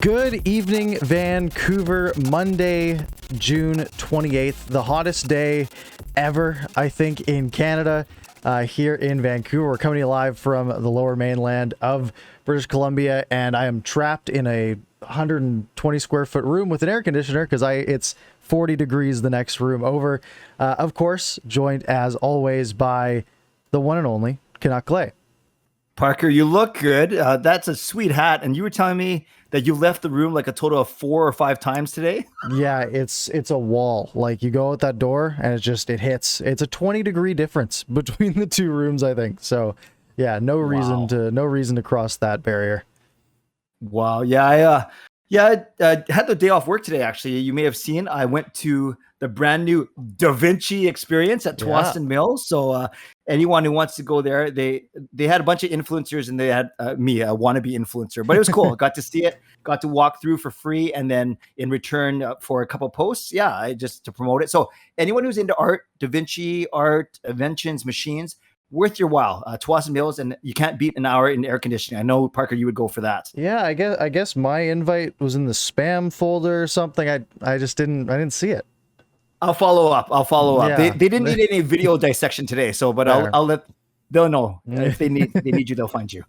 Good evening, Vancouver. Monday, June 28th, the hottest day ever, I think, in Canada, here in Vancouver. We're coming to you live from the lower mainland of British Columbia, and I am trapped in a 120 square foot room with an air conditioner because it's 40 degrees the next room over. Of course, joined as always by the one and only Canuck Clay. Parker, you look good. That's a sweet hat. And you were telling me that you left the room like a total of 4 or 5 times today. Yeah, it's a wall. Like, you go out that door and it hits. It's a 20-degree difference between the two rooms, I think. So, yeah, no reason to cross that barrier. Wow. Yeah, I had the day off work today. Actually, you may have seen I went to the brand new Da Vinci experience at Tsawwassen Mills. So anyone who wants to go there, they had a bunch of influencers, and they had me, a wannabe influencer, but it was cool. Got to see it, got to walk through for free, and then in return for a couple posts, just to promote it. So anyone who's into art, Da Vinci art, inventions, machines, worth your while. Tsawwassen Mills, and you can't beat an hour in air conditioning. I know, Parker, you would go for that. Yeah, I guess my invite was in the spam folder or something. I didn't see it. I'll follow up. Yeah. They didn't need any video dissection today, but I'll let they'll know. If they need you, they'll find you.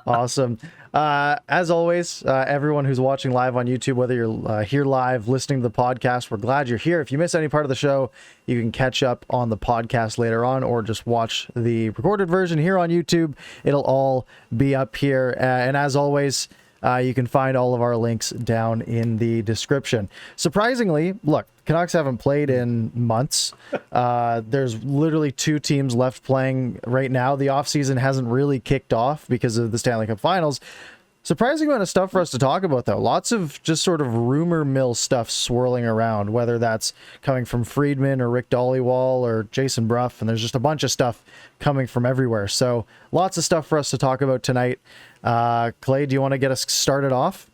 Awesome. As always, everyone who's watching live on YouTube, whether you're here live listening to the podcast, we're glad you're here. If you miss any part of the show, you can catch up on the podcast later on, or just watch the recorded version here on YouTube. It'll all be up here. And as always, you can find all of our links down in the description. Surprisingly, look, Canucks haven't played in months. There's literally 2 teams left playing right now. The offseason hasn't really kicked off because of the Stanley Cup Finals. Surprising amount of stuff for us to talk about, though. Lots of just sort of rumor mill stuff swirling around, whether that's coming from Friedman or Rick Dollywall or Jason Bruff, and there's just a bunch of stuff coming from everywhere. So lots of stuff for us to talk about tonight. Clay, do you want to get us started off?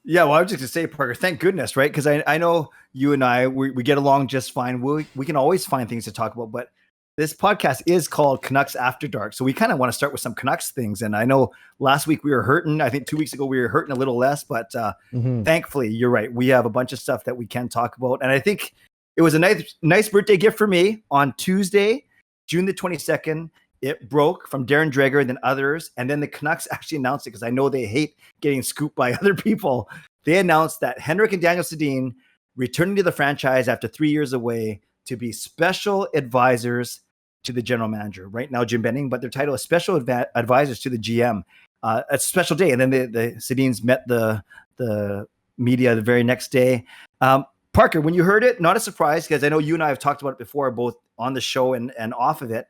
Yeah, well, I was just going to say, Parker, thank goodness, right? Because I know you and I, we get along just fine. We can always find things to talk about, but this podcast is called Canucks After Dark. So we kind of want to start with some Canucks things. And I know last week we were hurting. I think 2 weeks ago we were hurting a little less, but thankfully, you're right. We have a bunch of stuff that we can talk about. And I think it was a nice birthday gift for me on Tuesday, June the 22nd. It broke from Darren Dreger and then others. And then the Canucks actually announced it, because I know they hate getting scooped by other people. They announced that Henrik and Daniel Sedin returning to the franchise after 3 years away to be special advisors to the general manager. Right now, Jim Benning, but their title is special advisors to the GM. It's a special day. And then the Sedins met the media the very next day. Parker, when you heard it, not a surprise, because I know you and I have talked about it before, both on the show and off of it.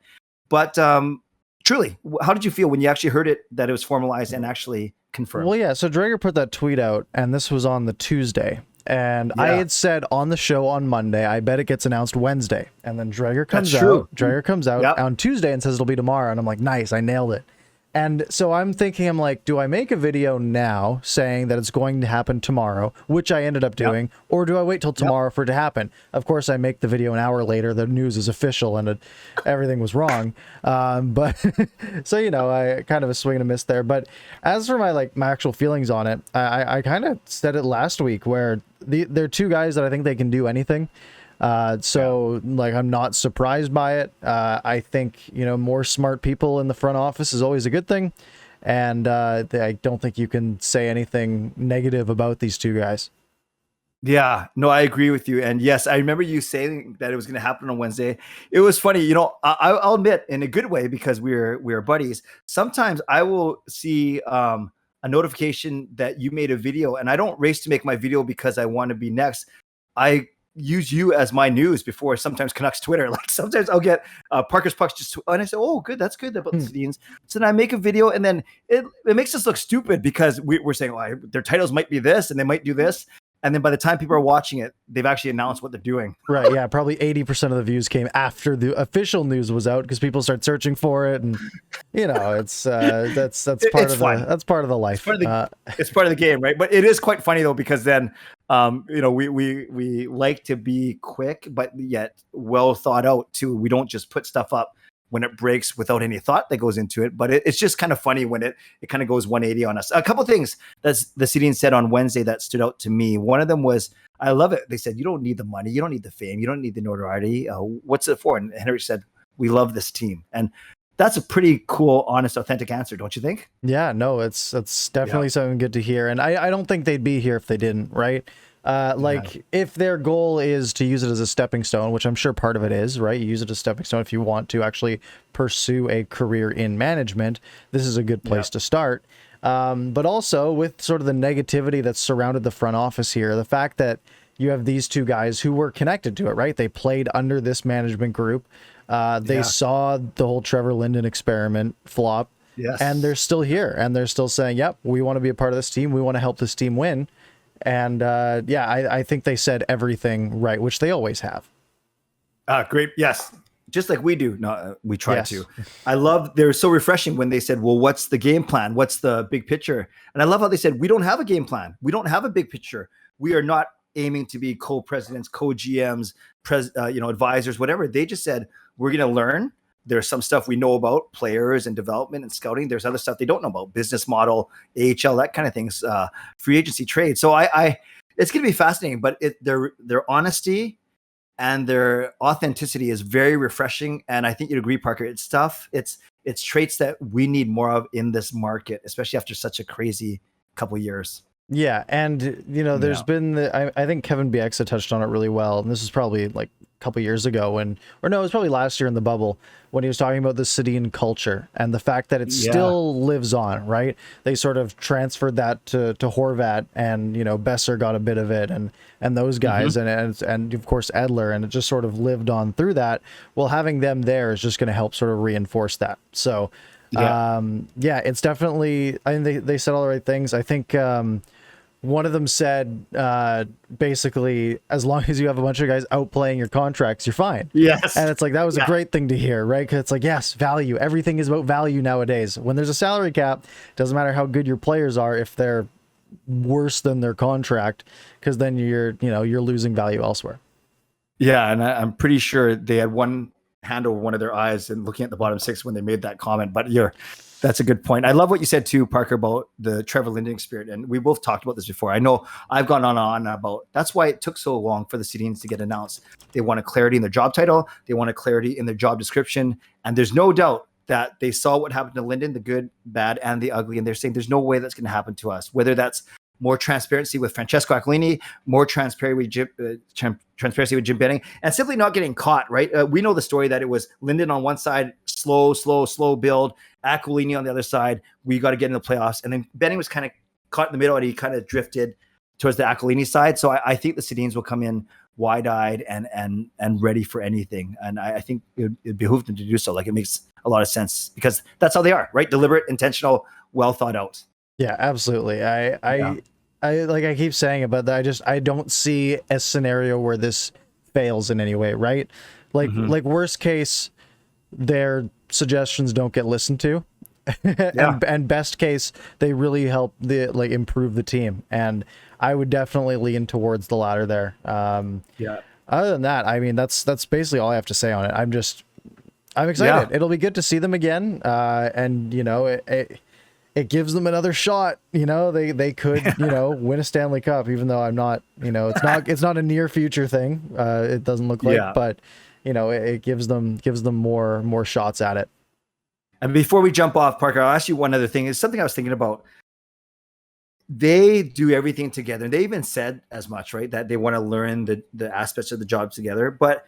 But truly, how did you feel when you actually heard it, that it was formalized and actually confirmed? Well, yeah, so Dreger put that tweet out, and this was on the Tuesday. And I had said on the show on Monday, I bet it gets announced Wednesday. And then Dreger comes out on Tuesday and says it'll be tomorrow. And I'm like, nice, I nailed it. And so I'm like, do I make a video now saying that it's going to happen tomorrow, which I ended up doing, or do I wait till tomorrow for it to happen? Of course, I make the video an hour later. The news is official and everything was wrong. But so, I kind of a swing and a miss there. But as for my actual feelings on it, I kind of said it last week, where they're 2 guys that I think they can do anything. I'm not surprised by it. I think, more smart people in the front office is always a good thing. And I don't think you can say anything negative about these 2 guys. Yeah, no, I agree with you. And yes, I remember you saying that it was going to happen on Wednesday. It was funny, I'll admit, in a good way, because we're buddies. Sometimes I will see a notification that you made a video, and I don't race to make my video because I want to be next. I use you as my news before sometimes Canucks Twitter. Like, sometimes I'll get ParkersPucks and I say, oh, good, that's good about the Sedins. So then I make a video, and then it makes us look stupid, because we're saying, their titles might be this and they might do this. And then by the time people are watching it, they've actually announced what they're doing. Right. Yeah. Probably 80% of the views came after the official news was out, because people start searching for it. And, it's that's part of the life. It's part of the game. Right. But it is quite funny, though, because then, we like to be quick, but yet well thought out too. We don't just put stuff up when it breaks without any thought that goes into it. But it's just kind of funny when it kind of goes 180 on us. A couple of things that the Sedins said on Wednesday that stood out to me. One of them was, I love it. They said, you don't need the money. You don't need the fame. You don't need the notoriety. What's it for? And Henrik said, we love this team. And that's a pretty cool, honest, authentic answer, don't you think? Yeah, no, it's definitely something good to hear. And I don't think they'd be here if they didn't, right? If their goal is to use it as a stepping stone, which I'm sure part of it is, right? You use it as a stepping stone if you want to actually pursue a career in management. This is a good place to start. But also with sort of the negativity that's surrounded the front office here, the fact that you have these two guys who were connected to it, right? They played under this management group. They saw the whole Trevor Linden experiment flop. Yes. And they're still here, and they're still saying, yep, we want to be a part of this team. We want to help this team win. And I think they said everything right, which they always have. Great. Yes. Just like we do. No, we try to. I love, they're so refreshing when they said, well, what's the game plan? What's the big picture? And I love how they said, we don't have a game plan. We don't have a big picture. We are not aiming to be co-presidents, co-GMs, advisors, whatever. They just said, we're going to learn. There's some stuff we know about players and development and scouting. There's other stuff they don't know about, business model, AHL, that kind of things, free agency trade. So it's going to be fascinating, but their honesty and their authenticity is very refreshing. And I think you'd agree, Parker, it's stuff. It's traits that we need more of in this market, especially after such a crazy couple of years. Yeah. And, there's been, I think Kevin Bieksa touched on it really well. And this is probably like a couple years ago it was probably last year in the bubble when he was talking about the Sedin culture and the fact that it still lives on, right? They sort of transferred that to Horvat, and, Besser got a bit of it and those guys and of course Edler, and it just sort of lived on through that. Well, having them there is just going to help sort of reinforce that. So, it's definitely, I think they said all the right things. I think, one of them said, basically, as long as you have a bunch of guys outplaying your contracts, you're fine. Yes. And it's like, that was a great thing to hear, right? Because it's like, yes, value. Everything is about value nowadays. When there's a salary cap, it doesn't matter how good your players are if they're worse than their contract, because then you're losing value elsewhere. Yeah, and I'm pretty sure they had one hand over one of their eyes and looking at the bottom six when they made that comment. But that's a good point. I love what you said too, Parker, about the Trevor Linden experience. And we both talked about this before. I know I've gone on about, that's why it took so long for the Sedins to get announced. They wanted clarity in their job title. They wanted clarity in their job description. And there's no doubt that they saw what happened to Linden, the good, bad, and the ugly. And they're saying there's no way that's going to happen to us. Whether that's more transparency with Francesco Aquilini, more transparency with Jim Benning, and simply not getting caught, right? We know the story that it was Linden on one side, slow build, Aquilini on the other side. We got to get in the playoffs. And then Benning was kind of caught in the middle, and he kind of drifted towards the Aquilini side. So I think the Sedins will come in wide-eyed and ready for anything. And I think it behooves them to do so. Like, it makes a lot of sense because that's how they are, right? Deliberate, intentional, well thought out. Yeah, absolutely. I like I keep saying it, but I don't see a scenario where this fails in any way, right? Like worst case, their suggestions don't get listened to. and best case, they really help improve the team. And I would definitely lean towards the latter there. Other than that, I mean, that's basically all I have to say on it. I'm excited. It'll be good to see them again. And it gives them another shot. They could, win a Stanley Cup, even though I'm not, it's not a near future thing. It doesn't look like, but it gives them more shots at it. And before we jump off, Parker, I'll ask you one other thing. It's something I was thinking about. They do everything together. And they even said as much, right? That they want to learn the aspects of the job together. But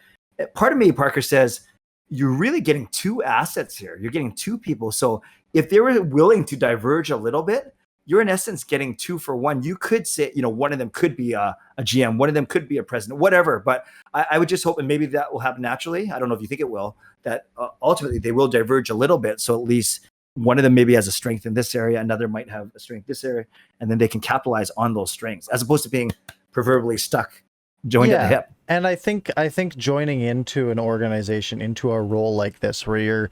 part of me, Parker, says, you're really getting two assets here. You're getting two people. So if they were willing to diverge a little bit, you're in essence getting 2 for 1. You could say, one of them could be a GM, one of them could be a president, whatever. But I would just hope, and maybe that will happen naturally. I don't know if you think it will, that ultimately they will diverge a little bit. So at least one of them maybe has a strength in this area, another might have a strength in this area, and then they can capitalize on those strengths as opposed to being proverbially stuck, joined at the hip. And I think joining into an organization, into a role like this, where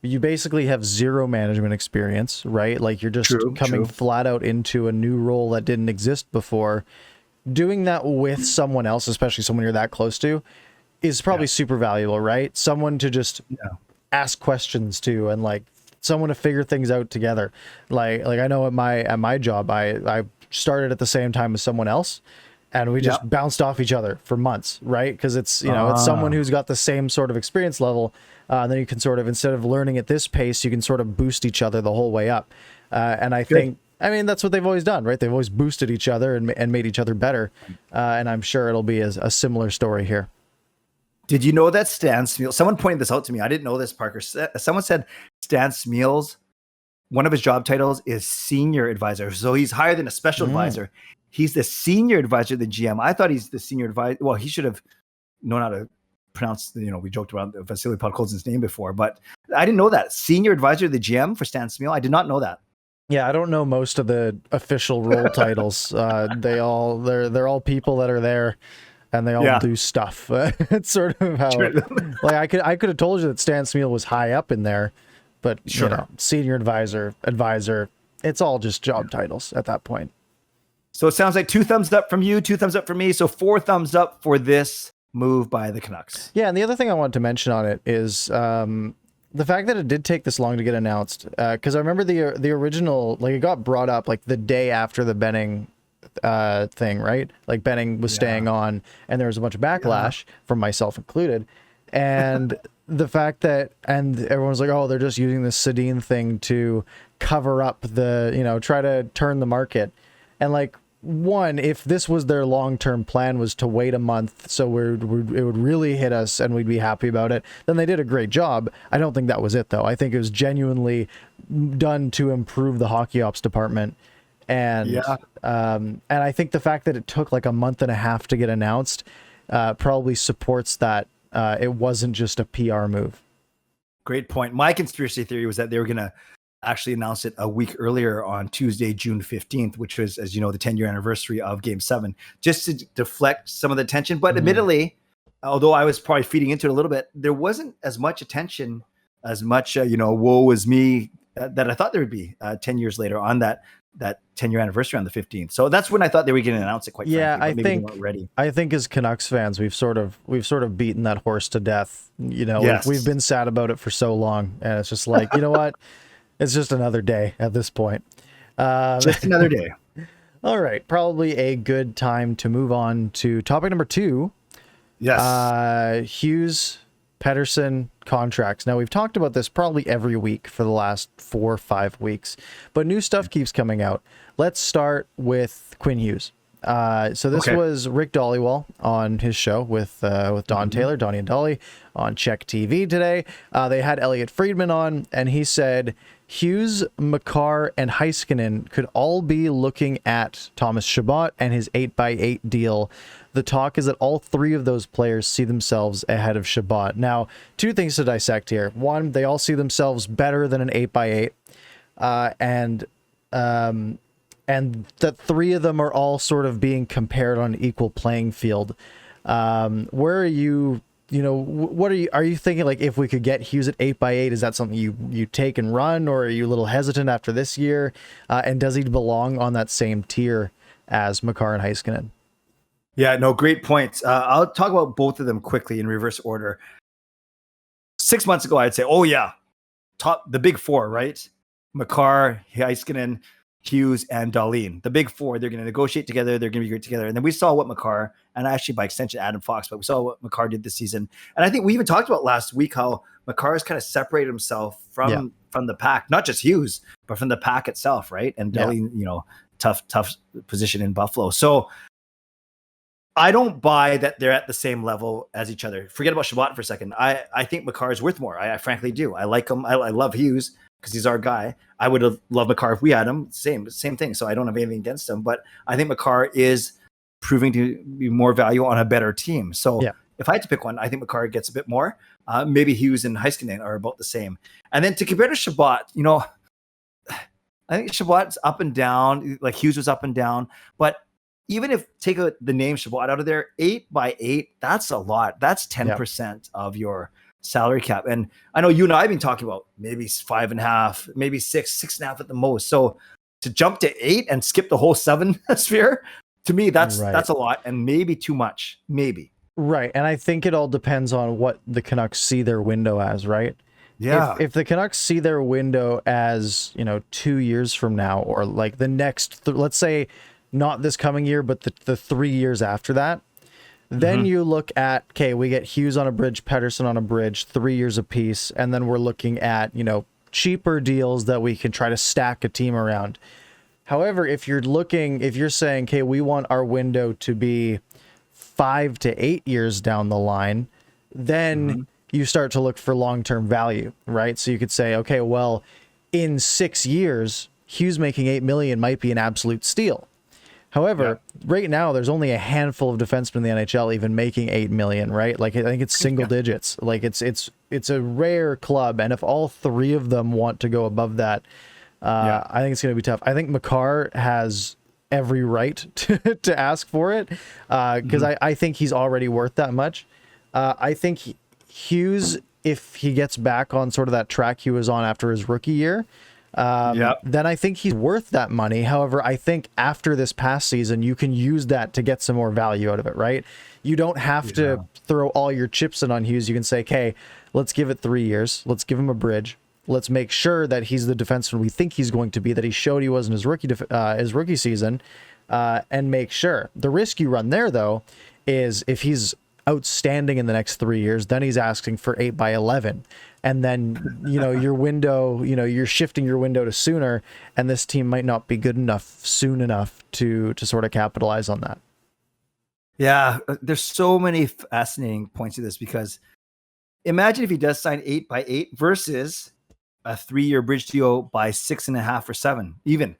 you basically have zero management experience, right? Like you're just coming flat out into a new role that didn't exist before. Doing that with someone else, especially someone you're that close to, is probably super valuable, right? Someone to just ask questions to, and like someone to figure things out together. Like I know at my job, I started at the same time as someone else, and we just bounced off each other for months, right? Because it's, you know, it's someone who's got the same sort of experience level. And then you can sort of, instead of learning at this pace, you can sort of boost each other the whole way up. And I think, I mean, that's what they've always done, right? They've always boosted each other and made each other better. And I'm sure it'll be a similar story here. Did you know that Stan Smeals, someone pointed this out to me. I didn't know this, Parker. Someone said Stan Smeals, one of his job titles is senior advisor. So he's higher than a special advisor. He's the senior advisor to the GM. I thought he's the senior advisor. Well, he should have known how to pronounce, you know, we joked about Vasily Podkolzin's name before, but I didn't know that. Senior advisor to the GM for Stan Smeal. I did not know that. Yeah, I don't know most of the official role titles. They're all people that are there, and they all do stuff. It's sort of how, like, I could have told you that Stan Smeal was high up in there, but you know, senior advisor, it's all just job titles at that point. So it sounds like 2 thumbs up from you, 2 thumbs up from me. So 4 thumbs up for this move by the Canucks. Yeah, and the other thing I wanted to mention on it is the fact that it did take this long to get announced. Because I remember the original, like, it got brought up like the day after the Benning thing, right? Like Benning was staying on, and there was a bunch of backlash from myself included. And the fact that, and everyone's like, oh, they're just using this Sedin thing to cover up the, you know, try to turn the market. And like, one, if this was their long-term plan, was to wait a month so it would really hit us and we'd be happy about it, then they did a great job. I don't think that was it, though. I think it was genuinely done to improve the hockey ops department. And I think the fact that it took like a month and a half to get announced probably supports that it wasn't just a PR move. Great point. My conspiracy theory was that they were going to actually announced it a week earlier on Tuesday, June 15th, which was, as you know, the 10-year anniversary of Game 7, just to deflect some of the attention. But admittedly, although I was probably feeding into it a little bit, there wasn't as much attention, as much, you know, woe is me that I thought there would be 10 years later on that 10-year anniversary on the 15th. So that's when I thought they were going to announce it, quite frankly. I think as Canucks fans, we've sort of beaten that horse to death. You know, we've been sad about it for so long, and it's just like, you know what? It's just another day at this point. Just another day. All right. Probably a good time to move on to topic number 2. Yes. Hughes, Pettersson contracts. Now, we've talked about this probably every week for the last 4 or 5 weeks, but new stuff keeps coming out. Let's start with Quinn Hughes. So this was Rick Dollywall on his show with Don Taylor, Donnie and Dolly, on Czech TV today. They had Elliot Friedman on, and he said Hughes, Makar, and Heiskanen could all be looking at Thomas Chabot and his 8x8 deal. The talk is that all 3 of those players see themselves ahead of Chabot. Now, 2 things to dissect here. One, they all see themselves better than an 8x8, and that 3 of them are all sort of being compared on an equal playing field. Where are you? You know, what are you thinking? Like, if we could get Hughes at 8x8, is that something you take and run, or are you a little hesitant after this year? And does he belong on that same tier as Makar and Heiskanen? Yeah, no, great points. I'll talk about both of them quickly in reverse order. 6 months ago, I'd say, oh yeah, the big 4, right? Makar, Heiskanen, Hughes, and Dahlin. The big 4, they're going to negotiate together. They're going to be great together. And then we saw what Makar, and actually by extension Adam Fox, but we saw what Makar did this season. And I think we even talked about last week how Makar has kind of separated himself from the pack, not just Hughes, but from the pack itself, right? And Dahlin, you know, tough position in Buffalo. So I don't buy that they're at the same level as each other. Forget about Chabot for a second. I think Makar is worth more. I frankly do. I like him. I love Hughes because he's our guy. I would have loved Makar if we had him. Same thing. So I don't have anything against him. But I think Makar is proving to be more value on a better team. So if I had to pick one, I think Makar gets a bit more. Maybe Hughes and Heiskanen are about the same. And then to compare to Chabot, you know, I think Chabot's up and down. Like Hughes was up and down. But even if take the name Chabot out of there, 8x8, that's a lot. That's 10% of your salary cap. And I know you and I have been talking about maybe 5.5, maybe 6.5 at the most. So to jump to 8 and skip the whole 7 sphere, to me, that's a lot and maybe too much. Maybe. Right. And I think it all depends on what the Canucks see their window as, right? Yeah. If the Canucks see their window as, 2 years from now, or like the next, let's say not this coming year, but the 3 years after that, then you look at, okay, we get Hughes on a bridge, Pettersson on a bridge, 3 years apiece, and then we're looking at, cheaper deals that we can try to stack a team around. However, if you're saying, okay, we want our window to be 5 to 8 years down the line, then you start to look for long-term value, right? So you could say, okay, well, in 6 years, Hughes making $8 million might be an absolute steal. However, right now there's only a handful of defensemen in the NHL even making $8 million, right? Like, I think it's single digits. Like, it's a rare club, and if all three of them want to go above that, I think it's going to be tough. I think Makar has every right to ask for it, because I think he's already worth that much. I think Hughes, if he gets back on sort of that track he was on after his rookie year, then I think he's worth that money. However, I think after this past season, you can use that to get some more value out of it, right? You don't have to throw all your chips in on Hughes. You can say, okay, let's give it 3 years. Let's give him a bridge. Let's make sure that he's the defenseman we think he's going to be, that he showed he was in his rookie season, and make sure. The risk you run there, though, is if he's outstanding in the next 3 years, then he's asking for 8 by 11. And then, your window, you're shifting your window to sooner, and this team might not be good enough soon enough to sort of capitalize on that. Yeah, there's so many fascinating points to this, because imagine if he does sign 8 by 8 versus a 3-year bridge deal by 6.5 or 7, even.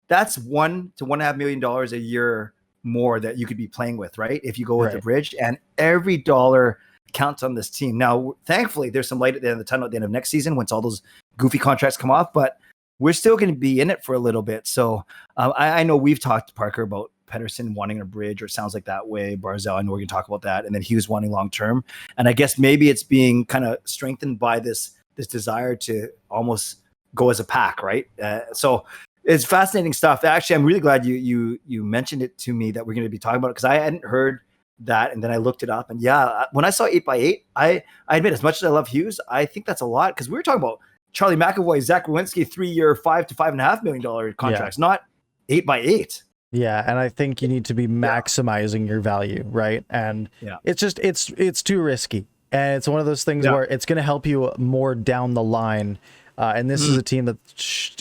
That's $1 to $1.5 million a year more that you could be playing with, right? If you go with the bridge, and every dollar counts on this team. Now, thankfully, there's some light at the end of the tunnel at the end of next season once all those goofy contracts come off, but we're still going to be in it for a little bit. So I know we've talked to Parker about Pettersson wanting a bridge, or it sounds like that way. Barzal, I know we're going to talk about that. And then Hughes wanting long-term. And I guess maybe it's being kind of strengthened by this desire to almost go as a pack, right? So it's fascinating stuff. Actually, I'm really glad you mentioned it to me that we're going to be talking about it, because I hadn't heard that, and then I looked it up, and when I saw 8 by 8, I admit, as much as I love Hughes, I think that's a lot, because we were talking about Charlie McAvoy, Zach Werenski, 3-year, $5 to $5.5 million contracts, not 8 by 8. Yeah, and I think you need to be maximizing your value, right? And it's just it's too risky, and it's one of those things where it's going to help you more down the line. And this is a team that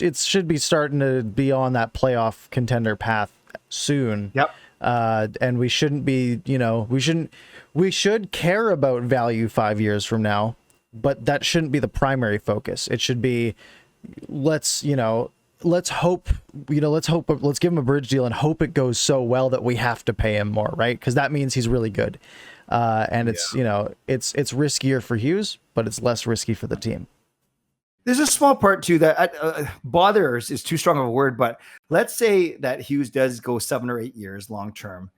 it should be starting to be on that playoff contender path soon. And we shouldn't be, we should care about value 5 years from now, but that shouldn't be the primary focus. It should be, let's give him a bridge deal and hope it goes so well that we have to pay him more, right? Because that means he's really good. And it's riskier for Hughes, but it's less risky for the team. There's a small part too that bothers is too strong of a word, but let's say that Hughes does go 7 or 8 years long term,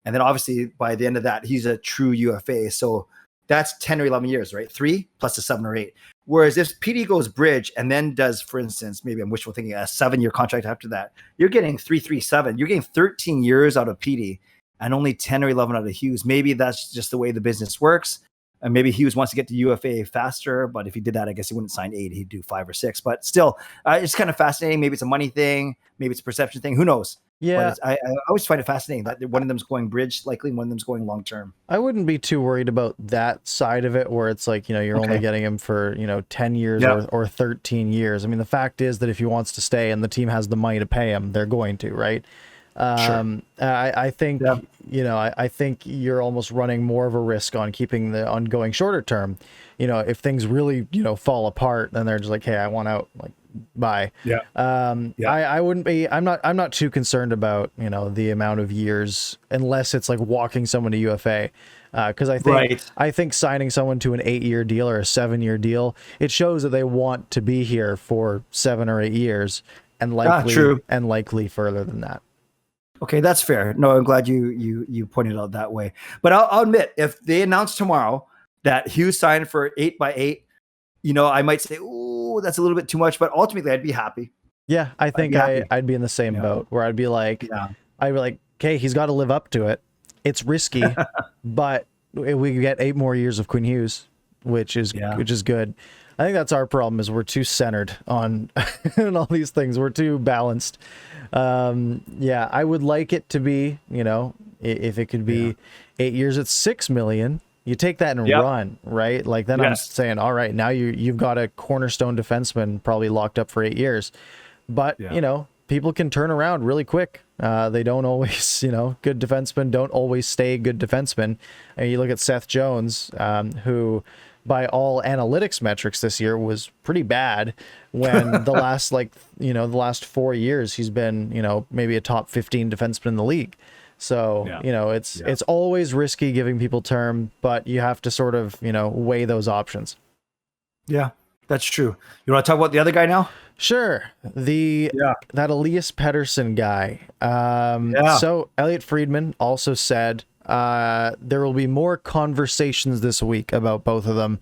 and then obviously by the end of that he's a true UFA. So that's 10 or 11 years, right? 3 plus a 7 or 8. Whereas if PD goes bridge and then does, for instance, maybe I'm wishful thinking, a 7-year contract after that, you're getting 337. You're getting 13 years out of PD and only 10 or 11 out of Hughes. Maybe that's just the way the business works. And maybe Hughes wants to get to UFA faster, but if he did that, I guess he wouldn't sign 8. He'd do 5 or 6. But still, it's kind of fascinating. Maybe it's a money thing. Maybe it's a perception thing. Who knows? Yeah. I always find it fascinating that one of them's going bridge, likely one of them's going long term. I wouldn't be too worried about that side of it, where it's like, you're only getting him for, 10 years or 13 years. I mean, the fact is that if he wants to stay and the team has the money to pay him, they're going to, right? I think, I think you're almost running more of a risk on keeping the ongoing shorter term. If things really, fall apart, then they're just like, hey, I want out, like, bye. I wouldn't be, I'm not too concerned about, the amount of years, unless it's like walking someone to UFA. Because I think signing someone to an 8-year deal or a 7-year deal, it shows that they want to be here for 7 or 8 years, and likely further than that. Okay, that's fair. No, I'm glad you pointed out that way. But I'll admit, if they announce tomorrow that Hughes signed for 8 by 8, I might say, "Ooh, that's a little bit too much." But ultimately, I'd be happy. Yeah, I think I'd be in the same boat, where I'd be like, okay, he's got to live up to it. It's risky, but we get 8 more years of Quinn Hughes. which is Yeah. good. I think that's our problem, is we're too centered on on all these things. We're too balanced. Yeah, I would like it to be, if it could be 8 years at $6 million, you take that and run, right? Like then I'm saying, all right, now you've got a cornerstone defenseman probably locked up for 8 years. But, people can turn around really quick. They don't always, good defensemen don't always stay good defensemen. And you look at Seth Jones, who by all analytics metrics this year was pretty bad, when the last 4 years he's been, maybe a top 15 defenseman in the league. So, it's always risky giving people term, but you have to sort of, weigh those options. That's true. You want to talk about the other guy now? Sure. That Elias Pettersson guy. So Elliot Friedman also said there will be more conversations this week about both of them.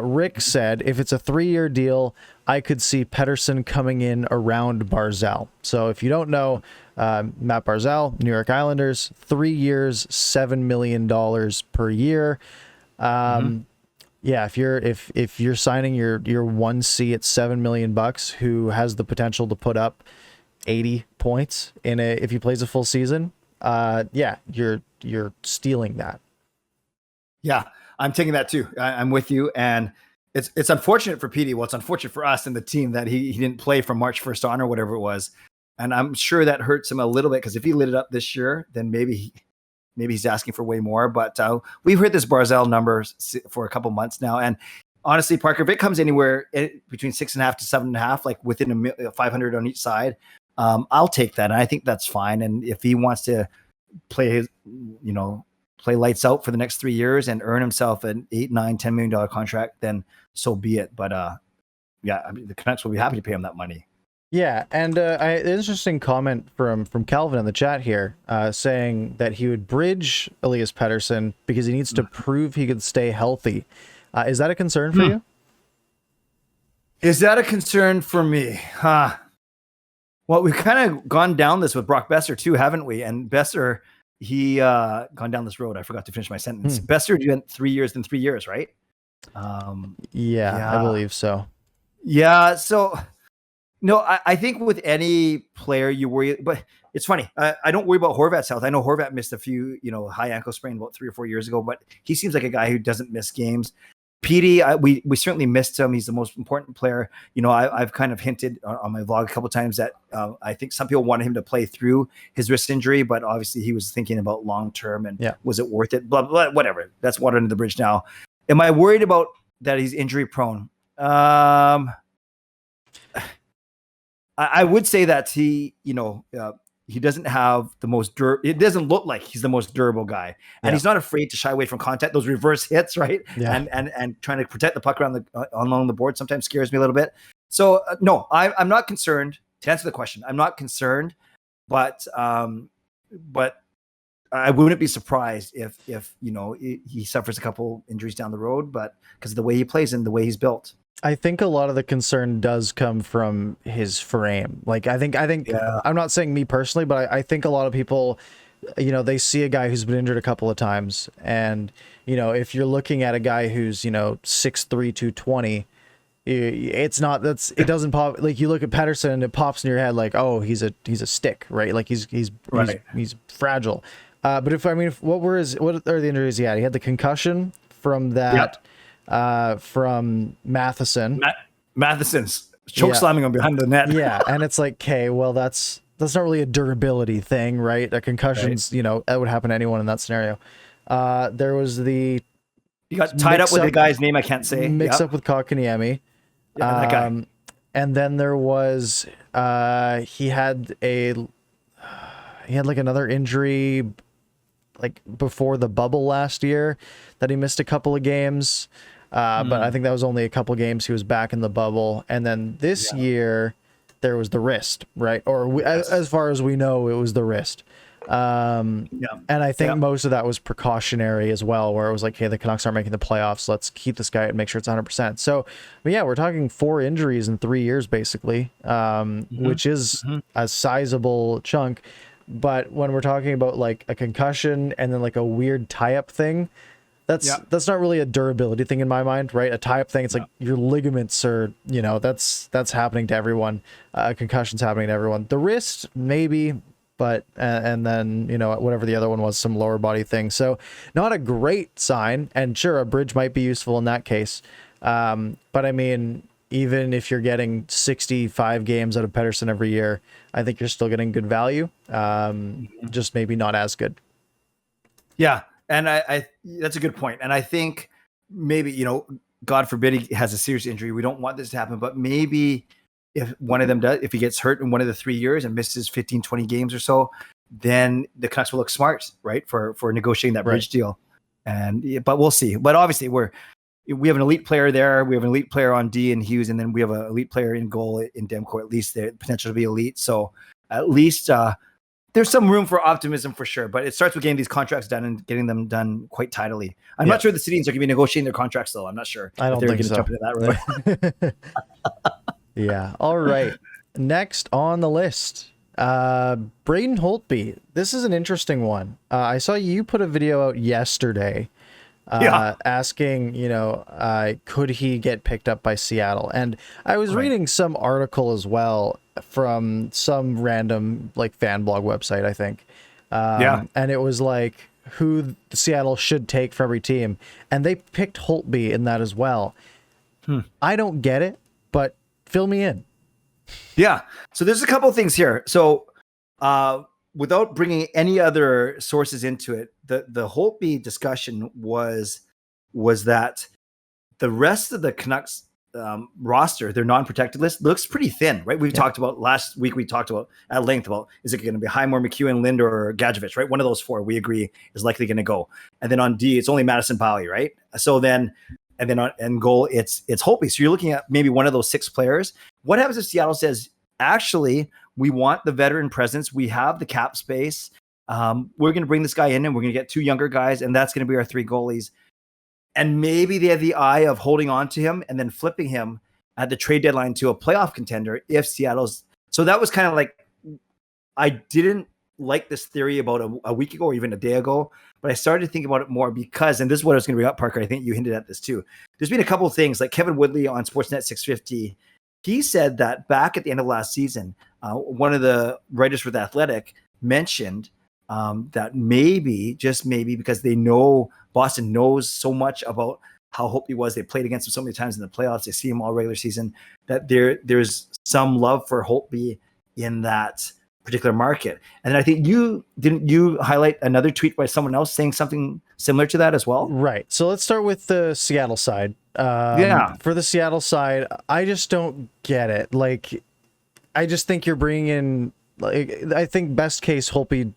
Rick said if it's a 3-year deal, I could see Pettersson coming in around Barzal. So if you don't know, Matt Barzal, New York Islanders, 3 years, $7 million per year. Yeah, if you're signing your 1C at $7 million, who has the potential to put up 80 points if he plays a full season, you're stealing that. Yeah, I'm taking that too. I'm with you, and it's unfortunate for PD. Well, it's unfortunate for us and the team that he didn't play from March 1st on or whatever it was, and I'm sure that hurts him a little bit, because if he lit it up this year, then maybe he's asking for way more. But we've heard this Barzal number for a couple months now. And honestly, Parker, if it comes anywhere between 6.5 to 7.5, like within 500 on each side, I'll take that. And I think that's fine. And if he wants to play lights out for the next 3 years and earn himself an $8, $9, $10 million contract, then so be it. But the Canucks will be happy to pay him that money. Yeah, and an interesting comment from Calvin in the chat here, saying that he would bridge Elias Pettersson because he needs to prove he could stay healthy. Is that a concern for you? Is that a concern for me? Well, we've kind of gone down this with Brock Besser too, haven't we? And Besser, he gone down this road. I forgot to finish my sentence. Besser went 3 years, then 3 years, right? Yeah, I believe so. Yeah, so... No, I think with any player you worry, but it's funny. I don't worry about Horvat's health. I know Horvat missed a few, high ankle sprain about 3 or 4 years ago, but he seems like a guy who doesn't miss games. PD, we certainly missed him. He's the most important player. I've kind of hinted on my vlog a couple of times that I think some people wanted him to play through his wrist injury, but obviously he was thinking about long term and was it worth it? Blah, blah, whatever. That's water under the bridge now. Am I worried about that he's injury prone? I would say that he doesn't have the most it doesn't look like he's the most durable guy, and he's not afraid to shy away from contact. Those reverse hits, right? Yeah. And trying to protect the puck around along the board sometimes scares me a little bit. So no, I'm not concerned. To answer the question, I'm not concerned, but I wouldn't be surprised if he suffers a couple injuries down the road, but because of the way he plays and the way he's built. I think a lot of the concern does come from his frame. Like, I think I'm not saying me personally, but I think a lot of people, they see a guy who's been injured a couple of times. And, if you're looking at a guy who's, 6'3", 220, it doesn't pop. Like, you look at Pettersson and it pops in your head like, oh, he's a stick, right? Like he's fragile. But what are the injuries he had? He had the concussion from that. Yep. From Matheson. Matheson's choke slamming him behind the net. Yeah, and it's like, okay, well, that's not really a durability thing, right? A concussion's, that would happen to anyone in that scenario. There was he got tied up with the guy's name I can't say. Mix up with Kotkaniemi. Yeah, that guy. And then there was he had like another injury like before the bubble last year that he missed a couple of games. But I think that was only a couple games he was back in the bubble. And then this year there was the wrist, right? Or as far as we know, it was the wrist. And I think most of that was precautionary as well, where it was like, hey, the Canucks aren't making the playoffs. Let's keep this guy and make sure it's 100%. So, we're talking 4 injuries in 3 years, basically, which is a sizable chunk. But when we're talking about like a concussion and then like a weird tie-up thing, that's not really a durability thing in my mind, right? A tie-up thing, it's like your ligaments are, that's happening to everyone. Concussions happening to everyone. The wrist, maybe, but and then whatever the other one was, some lower body thing. So not a great sign. And sure, a bridge might be useful in that case. But I mean, even if you're getting 65 games out of Pettersson every year, I think you're still getting good value. Just maybe not as good. Yeah. And I that's a good point. And I think maybe, God forbid he has a serious injury. We don't want this to happen, but maybe if one of them does, if he gets hurt in one of the 3 years and misses 15, 20 games or so, then the Canucks will look smart, right? For negotiating that bridge deal. But we'll see. But obviously we have an elite player there. We have an elite player on D and Hughes, and then we have an elite player in goal in Demko, at least the potential to be elite. So at least, there's some room for optimism for sure, but it starts with getting these contracts done and getting them done quite tidily. I'm not sure the Sedins are going to be negotiating their contracts, though. I'm not sure. I don't think so. Jump into that right. Yeah. All right. Next on the list, Braden Holtby. This is an interesting one. I saw you put a video out yesterday asking, could he get picked up by Seattle? And I was reading some article as well from some random fan blog website, I think. And it was like who Seattle should take for every team. And they picked Holtby in that as well. I don't get it, but fill me in. Yeah. So there's a couple of things here. So without bringing any other sources into it, the Holtby discussion was that the rest of the Canucks roster, their non-protected list, looks pretty thin, right? We've talked about last week. We talked about at length about, is it going to be Highmore, McEwen, Lind, or Gadjevich, right? One of those four we agree is likely going to go. And then on D, it's only Madison Bowey, right? So then, and then on goal, it's Holtby. So you're looking at maybe one of those 6 players. What happens if Seattle says, actually, we want the veteran presence. We have the cap space. We're going to bring this guy in and we're going to get 2 younger guys, and that's going to be our 3 goalies. And maybe they have the eye of holding on to him and then flipping him at the trade deadline to a playoff contender if Seattle's. So that was kind of like, I didn't like this theory about a week ago or even a day ago, but I started to think about it more because, and this is what I was going to bring up, Parker, I think you hinted at this too. There's been a couple of things, like Kevin Woodley on Sportsnet 650. He said that back at the end of last season, one of the writers for The Athletic mentioned that maybe, just maybe, because they know Boston knows so much about how Holtby was, they played against him so many times in the playoffs, they see him all regular season, that there's some love for Holtby in that particular market. And then I think you highlight another tweet by someone else saying something similar to that as well? Right. So let's start with the Seattle side. For the Seattle side, I just don't get it. I just think you're bringing in, I think best case Holtby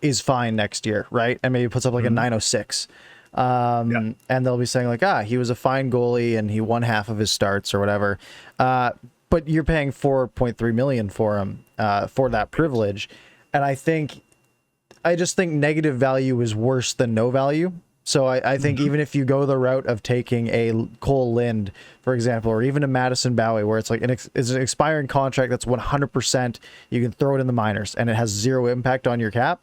is fine next year, right? And maybe puts up a 906. And they'll be saying he was a fine goalie and he won half of his starts or whatever. But you're paying $4.3 million for him for that privilege. And I just think negative value is worse than no value. So I think even if you go the route of taking a Cole Lind, for example, or even a Madison Bowey, where it's it's an expiring contract that's 100%, you can throw it in the minors and it has 0 impact on your cap,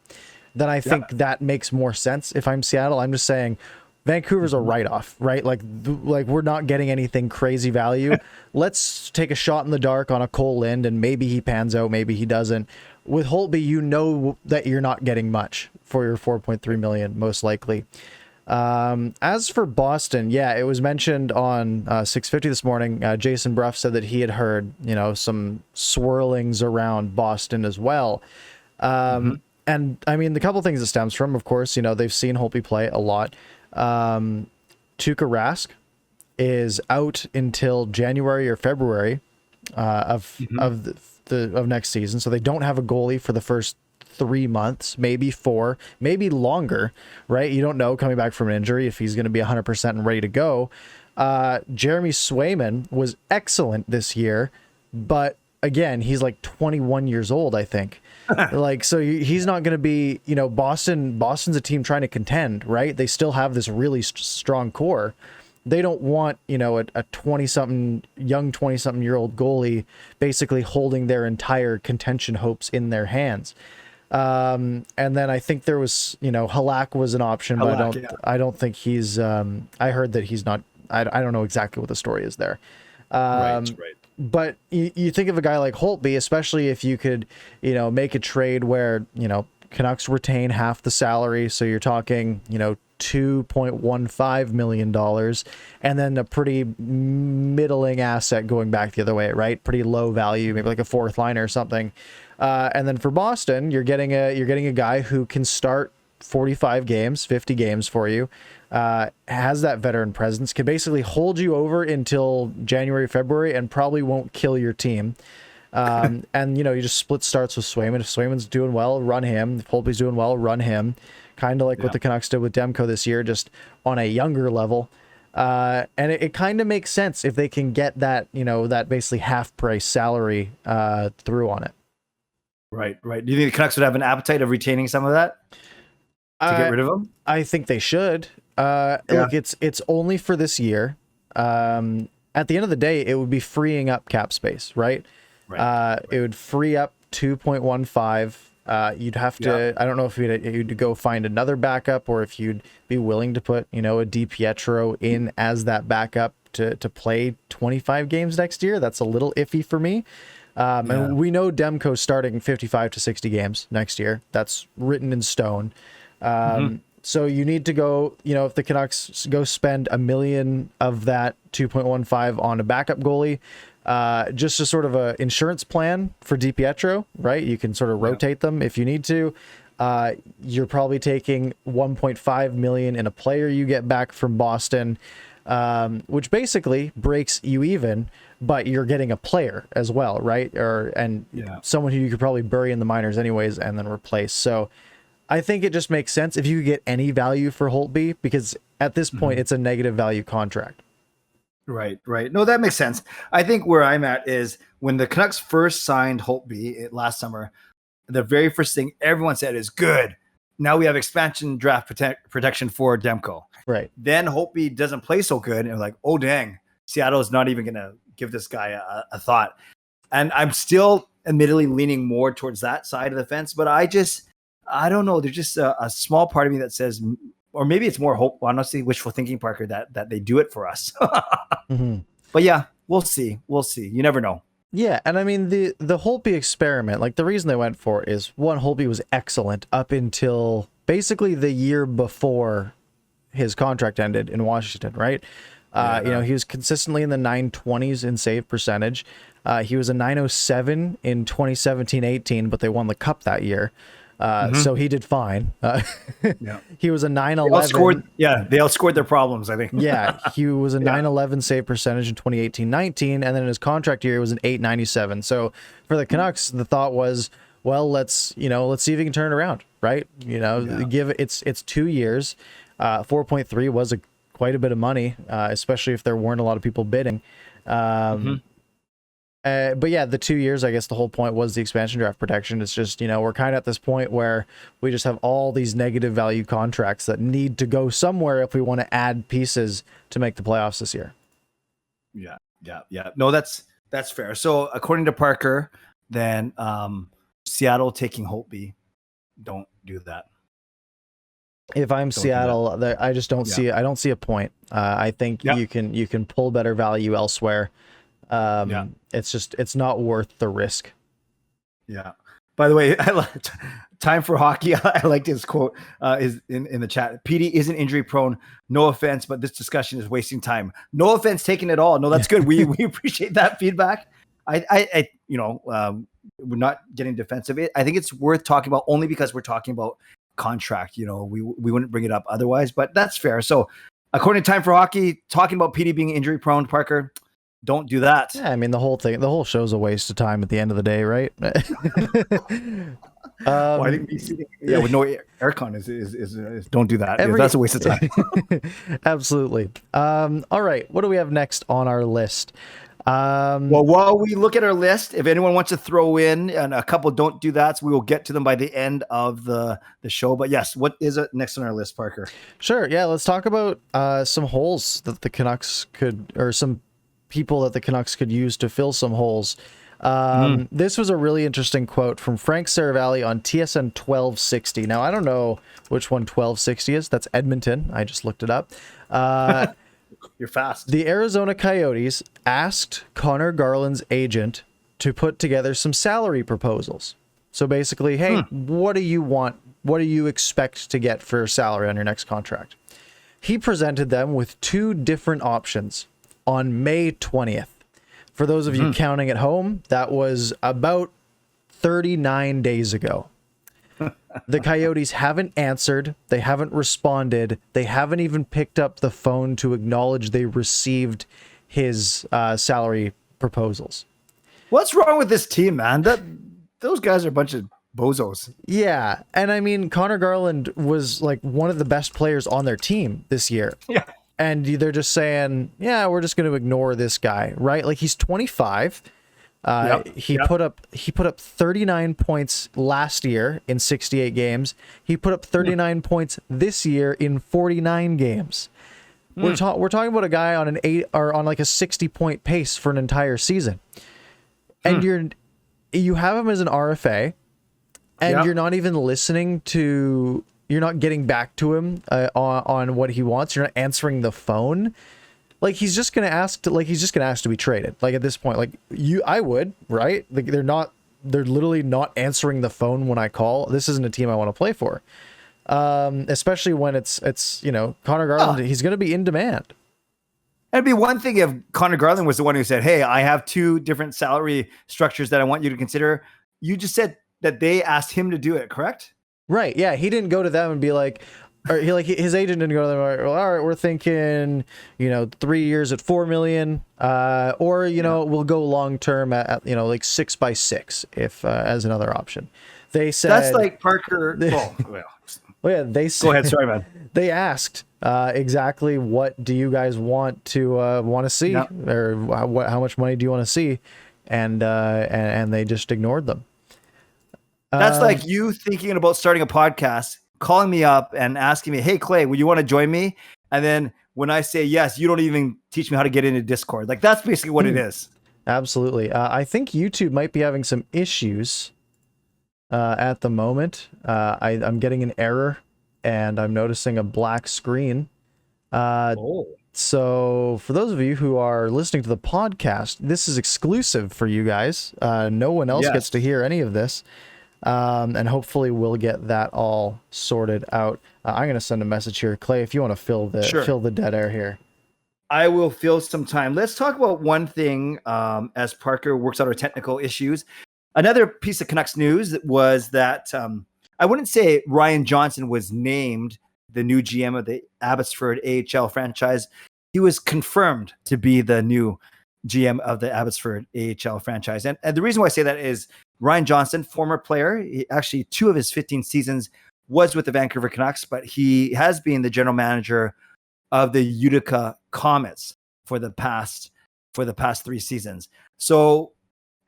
then I think that makes more sense. If I'm Seattle, I'm just saying Vancouver's a write-off, right? We're not getting anything crazy value. Let's take a shot in the dark on a Cole Lind, and maybe he pans out, maybe he doesn't. With Holtby, you know that you're not getting much for your $4.3 million, most likely. As for Boston, it was mentioned on 650 this morning. Jason Bruff said that he had heard, some swirlings around Boston as well. And I mean, the couple things it stems from, of course, they've seen Holtby play a lot. Tuukka Rask is out until January or February of next season, so they don't have a goalie for the first 3 months, maybe 4, maybe longer, right? You don't know coming back from an injury if he's going to be 100% and ready to go. Jeremy Swayman was excellent this year, but again, he's 21 years old, I think. So he's not going to be, Boston's a team trying to contend, right? They still have this really strong core. They don't want, a 20-something, young 20-something year old goalie basically holding their entire contention hopes in their hands. And then I think there was, Halak was an option, but I don't think he's, I heard that he's not, I don't know exactly what the story is there. Right. But you think of a guy like Holtby, especially if you could, make a trade where, Canucks retain half the salary. So you're talking, $2.15 million, and then a pretty middling asset going back the other way, right? Pretty low value, maybe like a fourth liner or something. And then for Boston, you're getting a guy who can start 45 games, 50 games for you, has that veteran presence, can basically hold you over until January, February, and probably won't kill your team. And you just split starts with Swayman. If Swayman's doing well, run him. If Holtby's doing well, run him. Kind of like what the Canucks did with Demko this year, just on a younger level. And it kind of makes sense if they can get that, that basically half price salary through on it. Right. Do you think the Canucks would have an appetite of retaining some of that to get rid of them? I think they should. Look, it's only for this year. At the end of the day, it would be freeing up cap space, right? It would free up 2.15. You'd have to, I don't know if you'd go find another backup, or if you'd be willing to put, a DiPietro in as that backup to play 25 games next year. That's a little iffy for me. And we know Demko's starting 55 to 60 games next year. That's written in stone. So you need to go, if the Canucks go spend $1 million of that 2.15 on a backup goalie, just as sort of a insurance plan for DiPietro, right? You can sort of rotate them if you need to. You're probably taking $1.5 million in a player you get back from Boston, which basically breaks you even, but you're getting a player as well, right? Someone who you could probably bury in the minors anyways and then replace. So I think it just makes sense if you get any value for Holtby, because at this point it's a negative value contract. Right. No, that makes sense. I think where I'm at is when the Canucks first signed Holtby last summer, the very first thing everyone said is good. Now we have expansion draft protection for Demko. Right. Then Holtby doesn't play so good, and like, oh dang, Seattle's not even going to give this guy a thought. And I'm still admittedly leaning more towards that side of the fence, but I don't know. There's just a small part of me that says, or maybe it's more hope, honestly, wishful thinking, Parker, that they do it for us. But yeah, we'll see. You never know. Yeah, and I mean, the Holtby experiment, like the reason they went for it is, one, Holtby was excellent up until basically the year before his contract ended in Washington, right? He was consistently in the 920s in save percentage. He was a 907 in 2017-18, but they won the cup that year. So he did fine. He was a 911. They outscored their problems, I think. He was a 911 save percentage in 2018-19, and then in his contract year, it was an 897. So for the Canucks, the thought was, well, let's see if he can turn it around, right? Give it's 2 years. 4.3 was quite a bit of money, especially if there weren't a lot of people bidding. But yeah, the 2 years, I guess the whole point was the expansion draft protection. It's just, we're kind of at this point where we just have all these negative value contracts that need to go somewhere if we want to add pieces to make the playoffs this year. Yeah. No, that's fair. So according to Parker, then Seattle taking Holtby, don't do that. If I'm Seattle, I just don't see. I don't see a point. I think you can pull better value elsewhere. It's not worth the risk. Yeah. By the way, time for hockey. I liked his quote is in the chat. PD isn't injury prone. No offense, but this discussion is wasting time. No offense taken at all. No, that's good. We appreciate that feedback. We're not getting defensive. I think it's worth talking about only because we're talking about contract. We wouldn't bring it up otherwise, but that's fair. So according to Time for Hockey, talking about PD being injury prone, Parker, don't do that. Yeah, I mean, the whole show's a waste of time at the end of the day, right? I think with no aircon is don't do that. That's a waste of time. Absolutely. All right, what do we have next on our list? Well, while we look at our list, if anyone wants to throw in and a couple don't do that, so we will get to them by the end of the show. But yes, what is it next on our list, Parker? Sure. Yeah, let's talk about some holes that the Canucks could, or some people that the Canucks could use to fill some holes. This was a really interesting quote from Frank Saravalli on TSN 1260. Now, I don't know which one 1260 is. That's Edmonton. I just looked it up. You're fast. The Arizona Coyotes asked Connor Garland's agent to put together some salary proposals. So basically, hey, what do you want? What do you expect to get for salary on your next contract? He presented them with two different options on May 20th. For those of you counting at home, that was about 39 days ago. The Coyotes haven't answered. They haven't responded. They haven't even picked up the phone to acknowledge they received his salary proposals. What's wrong with this team, man? Those guys are a bunch of bozos. Yeah. And I mean, Connor Garland was like one of the best players on their team this year. Yeah. And they're just saying, yeah, we're just going to ignore this guy, right? Like, he's 25. He put up 39 points last year in 68 games. He put up 39 points this year in 49 games. We're talking about a guy on an 8 or on like a 60-point pace for an entire season. And you have him as an RFA, and you're not even listening to, you're not getting back to him on what he wants. You're not answering the phone. Like, he's just going to ask to be traded. Like, at this point, like, I would, right? Like, they're literally not answering the phone when I call. This isn't a team I want to play for. Especially when it's, Connor Garland, he's going to be in demand. It'd be one thing if Connor Garland was the one who said, hey, I have two different salary structures that I want you to consider. You just said that they asked him to do it, correct? Right. Yeah. He didn't go to them and be like, or his agent didn't go to them. Well, all right, we're thinking, 3 years at $4 million, or we'll go long term at like 6 by 6 if as another option. They said that's like Parker. They said, go ahead. Sorry, man. They asked exactly what do you guys want to see, or how much money do you want to see, and they just ignored them. That's like you thinking about starting a podcast, calling me up and asking me, hey, Clay, would you want to join me? And then when I say yes, you don't even teach me how to get into Discord. Like, that's basically what it is. Absolutely. I think YouTube might be having some issues at the moment. I'm getting an error, and I'm noticing a black screen. So for those of you who are listening to the podcast, this is exclusive for you guys. No one else gets to hear any of this. And hopefully we'll get that all sorted out. I'm going to send a message here. Clay, if you want to fill the dead air here. I will fill some time. Let's talk about one thing as Parker works out our technical issues. Another piece of Canucks news was that I wouldn't say Ryan Johnson was named the new GM of the Abbotsford AHL franchise. He was confirmed to be the new GM of the Abbotsford AHL franchise. And the reason why I say that is Ryan Johnson, former player, actually 2 of his 15 seasons was with the Vancouver Canucks, but he has been the general manager of the Utica Comets for the past 3 seasons. So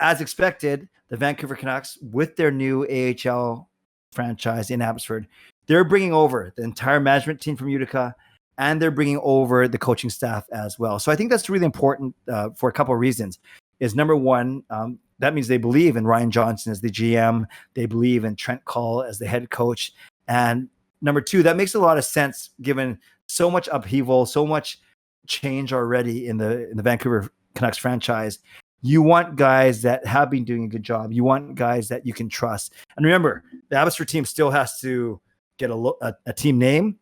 as expected, the Vancouver Canucks, with their new AHL franchise in Abbotsford, they're bringing over the entire management team from Utica, and they're bringing over the coaching staff as well. So I think that's really important for a couple of reasons. Is number one, that means they believe in Ryan Johnson as the GM. They believe in Trent Cull as the head coach. And number two, that makes a lot of sense given so much upheaval, so much change already in the Vancouver Canucks franchise. You want guys that have been doing a good job. You want guys that you can trust. And remember, the Abbotsford team still has to get a team name.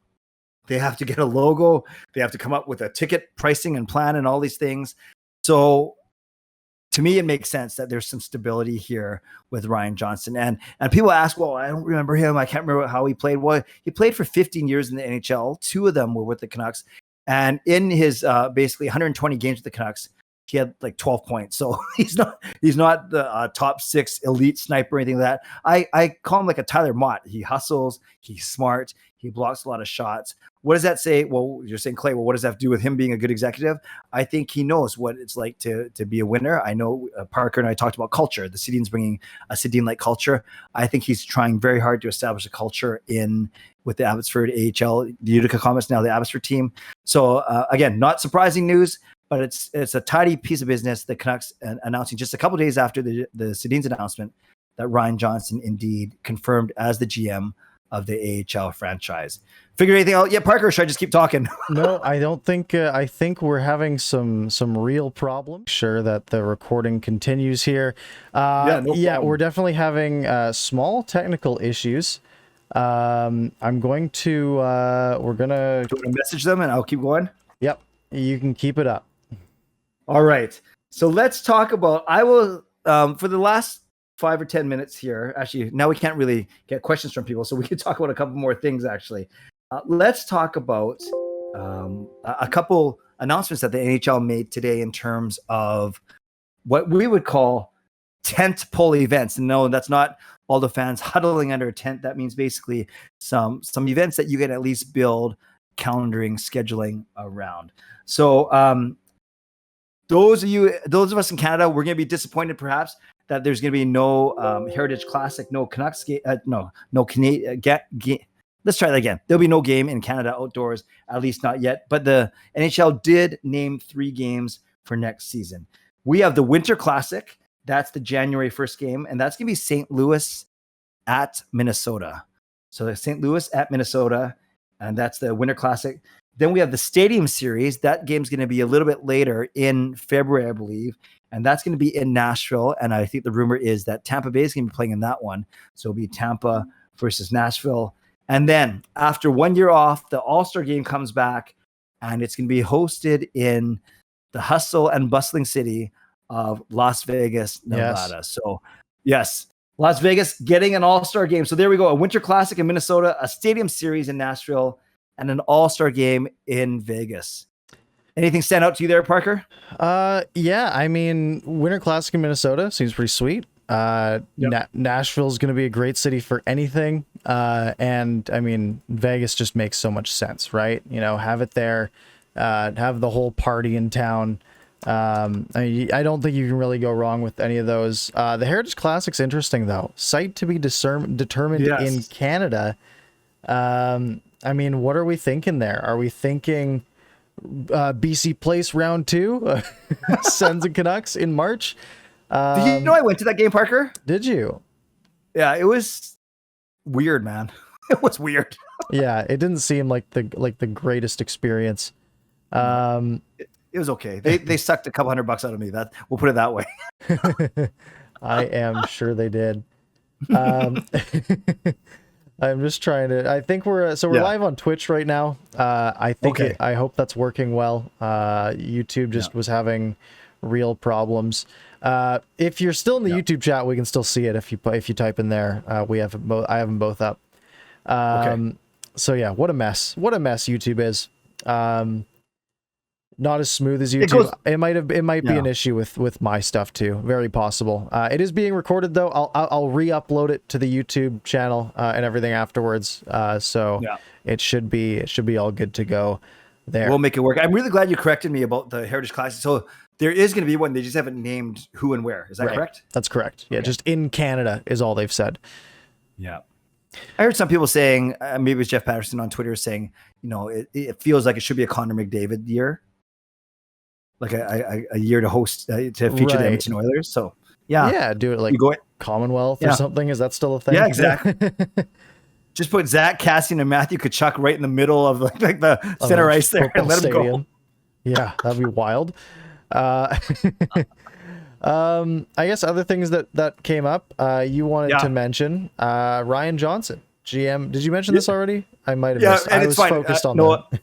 They have to get a logo. They have to come up with a ticket pricing and plan and all these things. So to me, it makes sense that there's some stability here with Ryan Johnson. And people ask, well, I don't remember him. I can't remember how he played. Well, he played for 15 years in the NHL. 2 of them were with the Canucks. And in his basically 120 games with the Canucks, he had like 12 points. So he's not the top 6 elite sniper or anything like that. I call him like a Tyler Mott. He hustles. He's smart. He blocks a lot of shots. What does that say? Well, you're saying, Clay, well, what does that have to do with him being a good executive? I think he knows what it's like to be a winner. I know Parker and I talked about culture. The Sedin's bringing a Sedin-like culture. I think he's trying very hard to establish a culture with the Abbotsford AHL, the Utica Comets, now the Abbotsford team. So again, not surprising news, but it's a tidy piece of business. The Canucks announcing just a couple of days after the Sedins announcement that Ryan Johnson indeed confirmed as the GM of the AHL franchise. Figure anything out? Yeah, Parker, should I just keep talking? No, I don't think. I think we're having some real problems. Sure that the recording continues here. No yeah, problem. we're definitely having small technical issues. I'm going to. We're gonna. Do you want to message them and I'll keep going? Yep, you can keep it up. All right. So let's talk about. I will for the last 5 or 10 minutes here. Actually, now we can't really get questions from people, so we could talk about a couple more things. Actually, let's talk about a couple announcements that the NHL made today in terms of what we would call tent pole events. And no, that's not all the fans huddling under a tent. That means basically some events that you can at least build calendaring, scheduling around. So those of us in Canada, we're going to be disappointed perhaps that there's going to be no Heritage Classic, no Canucks game, no Canadian. Let's try that again. There'll be no game in Canada outdoors, at least not yet. But the NHL did name 3 games for next season. We have the Winter Classic. That's the January 1st game, and that's going to be St. Louis at Minnesota. So St. Louis at Minnesota, and that's the Winter Classic. Then we have the Stadium Series. That game's going to be a little bit later in February, I believe. And that's going to be in Nashville. And I think the rumor is that Tampa Bay is going to be playing in that one. So it'll be Tampa versus Nashville. And then after 1 year off, the All-Star game comes back, and it's going to be hosted in the hustle and bustling city of Las Vegas, Nevada. Yes. So yes, Las Vegas getting an All-Star game. So there we go. A Winter Classic in Minnesota, a Stadium Series in Nashville, and an All-Star game in Vegas. Anything stand out to you there, Parker? Yeah, I mean, Winter Classic in Minnesota seems pretty sweet. Yep. Nashville's going to be a great city for anything. And I mean, Vegas just makes so much sense, right? You know, have it there, have the whole party in town. I don't think you can really go wrong with any of those. The Heritage Classic's interesting though. Site to be determined yes. in Canada. I mean, what are we thinking there? Are we thinking BC Place round 2, Sens and Canucks in March? Did you know I went to that game, Parker? Did you? Yeah, it was weird, man. It was weird. Yeah, it didn't seem like the greatest experience. It was okay. They sucked a couple $100 out of me. That we'll put it that way. I am sure they did. I'm just trying to. I think we're live on Twitch right now. I think I hope that's working well. YouTube just was having real problems. If you're still in the YouTube chat, we can still see it if you type in there. We have both. I have them both up. So yeah, what a mess. What a mess YouTube is. Not as smooth as YouTube. It might be an issue with my stuff too. Very possible. It is being recorded though. I'll re-upload it to the YouTube channel and everything afterwards. So it should be all good to go there. We'll make it work. I'm really glad you corrected me about the Heritage Classic. So there is going to be one. They just haven't named who and where. Is that correct? That's correct. Yeah, just in Canada is all they've said. Yeah. I heard some people saying, maybe it was Jeff Patterson on Twitter saying, you know, it feels like it should be a Connor McDavid year. Like a year to host, to feature the Edmonton Oilers. So, yeah, do it like Commonwealth or something. Is that still a thing? Yeah, exactly. Just put Zach Cassian and Matthew Tkachuk right in the middle of like the center ice there and let them go. Yeah, that'd be wild. I guess other things that came up, you wanted to mention Ryan Johnson, GM. Did you mention this already? I might have missed. And I was focused on that.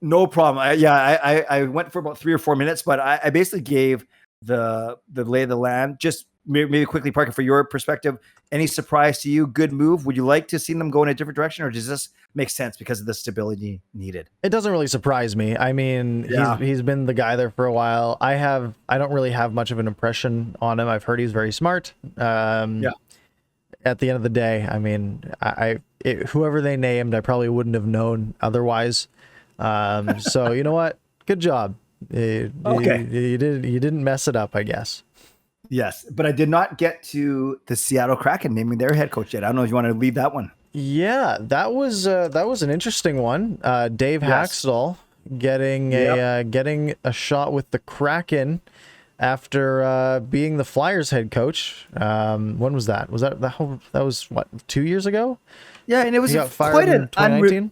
No problem. I went for about 3 or 4 minutes, but I basically gave the lay of the land. Just maybe quickly, Parker, for your perspective, any surprise to you? Good move? Would you like to see them go in a different direction, or does this make sense because of the stability needed? It doesn't really surprise me. I mean, he's been the guy there for a while. I don't really have much of an impression on him. I've heard he's very smart. At the end of the day, I mean, whoever they named, I probably wouldn't have known otherwise. So you know what? Good job. You didn't mess it up, I guess. Yes, but I did not get to the Seattle Kraken naming their head coach yet. I don't know if you want to leave that one. Yeah, that was an interesting one. Dave Haxtell getting a shot with the Kraken after being the Flyers head coach. When was that? That was what, 2 years ago? Yeah, and it was He got fired quite in an 2019.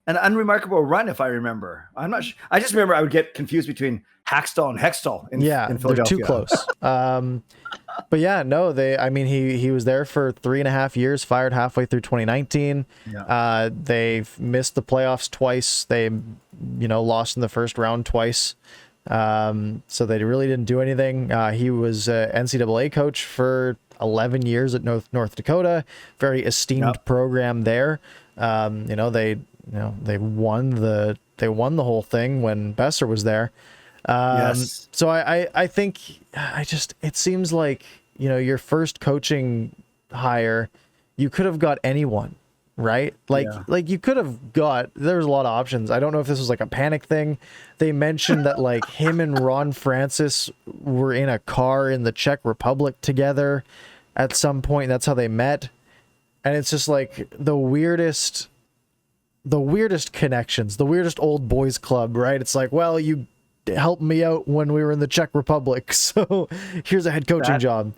an unremarkable run, if I remember. I'm not sure. I just remember I would get confused between Hackstall and Hextall in Philadelphia. They're too close. But yeah, no, he was there for 3.5 years, fired halfway through 2019. Yeah. They've missed the playoffs twice. They, lost in the first round twice. So they really didn't do anything. He was NCAA coach for 11 years at North Dakota, very esteemed program there. They won the whole thing when Besser was there. Yes. So I think it seems like, your first coaching hire, you could have got anyone, right? Like you could have there was a lot of options. I don't know if this was like a panic thing. They mentioned that like him and Ron Francis were in a car in the Czech Republic together at some point. That's how they met. And it's just like the weirdest connections, the weirdest old boys club, right? It's like, well, you helped me out when we were in the Czech Republic, so here's a head coaching job.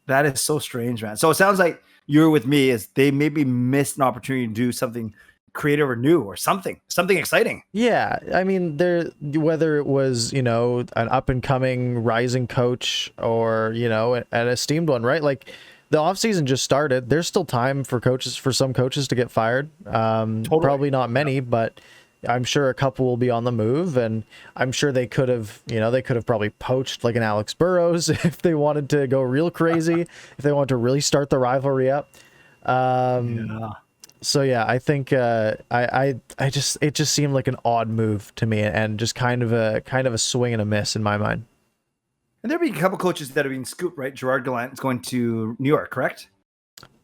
That is so strange, man. So it sounds like you're with me is they maybe missed an opportunity to do something creative or new or something exciting. Yeah. I mean, whether it was, an up and coming rising coach or, an esteemed one, right? Like the offseason just started. There's still time for some coaches to get fired. Totally. Probably not many, but I'm sure a couple will be on the move, and I'm sure they could have probably poached like an Alex Burrows if they wanted to go real crazy, if they wanted to really start the rivalry up. So yeah, I think it just seemed like an odd move to me, and just kind of a swing and a miss in my mind. And there'll be a couple coaches that have been scooped, right? Gerard Gallant is going to New York, correct?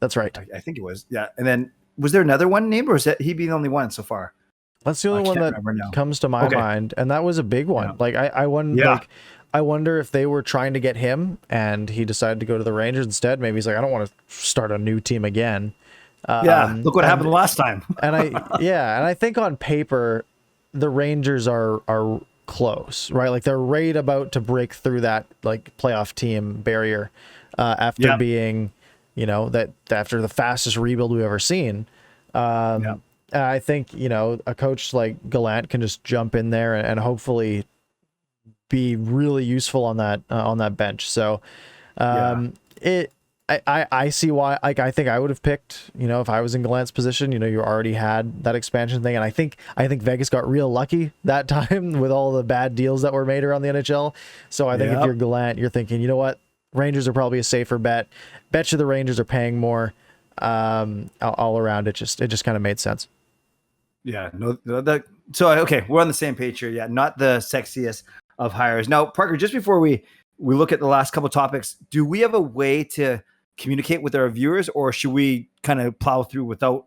That's right. I think it was. Yeah. And then was there another one named, or is that he be the only one so far? That's the only one that comes to my mind, and that was a big one. Yeah. Like I wonder if they were trying to get him, and he decided to go to the Rangers instead. Maybe he's like, I don't want to start a new team again. Look what happened last time. and I think on paper, the Rangers are close, right? Like they're right about to break through that like playoff team barrier after being, after the fastest rebuild we've ever seen. I think, a coach like Gallant can just jump in there and hopefully be really useful on that bench. So I see why. Like I think I would have picked, if I was in Gallant's position, you already had that expansion thing, and I think Vegas got real lucky that time with all the bad deals that were made around the NHL. So I think if you're Gallant, you're thinking, you know what, Rangers are probably a safer bet. Bet you the Rangers are paying more. All around, it just kind of made sense. Yeah, so okay, we're on the same page here. Yeah, not the sexiest of hires. Now, Parker, just before we look at the last couple of topics, do we have a way to communicate with our viewers, or should we kind of plow through without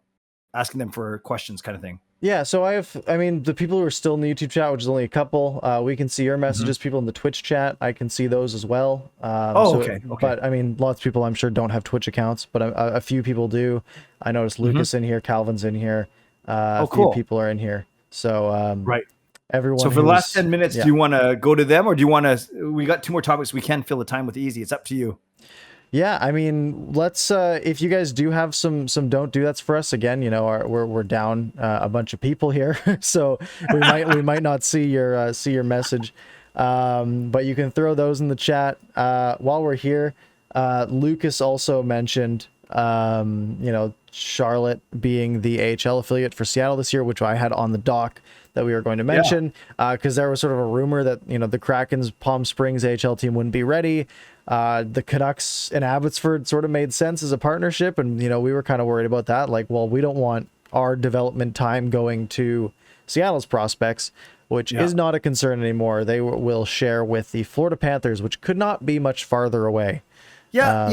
asking them for questions, kind of thing? Yeah, so the people who are still in the YouTube chat, which is only a couple, we can see your messages. Mm-hmm. People in the Twitch chat, I can see those as well. Okay. But lots of people I'm sure don't have Twitch accounts, but a few people do. I noticed Lucas in here, Calvin's in here. A few people are in here. So right. Everyone. So for the last 10 minutes, do you want to go to them, or do you want to? We got two more topics. We can fill the time with easy. It's up to you. Yeah, let's. If you guys do have some don't do that's for us again. We're down a bunch of people here, so we might not see your message. But you can throw those in the chat while we're here. Lucas also mentioned, Charlotte being the AHL affiliate for Seattle this year, which I had on the doc that we were going to mention, because there was sort of a rumor that, the Kraken's Palm Springs AHL team wouldn't be ready. The Canucks and Abbotsford sort of made sense as a partnership. And, we were kind of worried about that. Like, well, we don't want our development time going to Seattle's prospects, which is not a concern anymore. They will share with the Florida Panthers, which could not be much farther away. Yeah.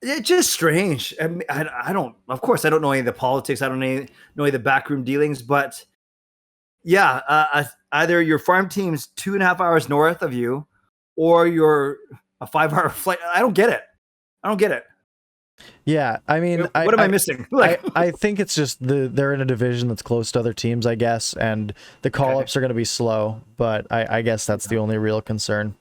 It's just strange. I don't know any of the politics. I don't know any of the backroom dealings, but either your farm team's 2.5 hours north of you, or you're a 5-hour flight. I don't get it. Yeah, I mean, What am I missing? Like, I think it's just they're in a division that's close to other teams, I guess, and the call-ups are going to be slow, but I guess that's the only real concern.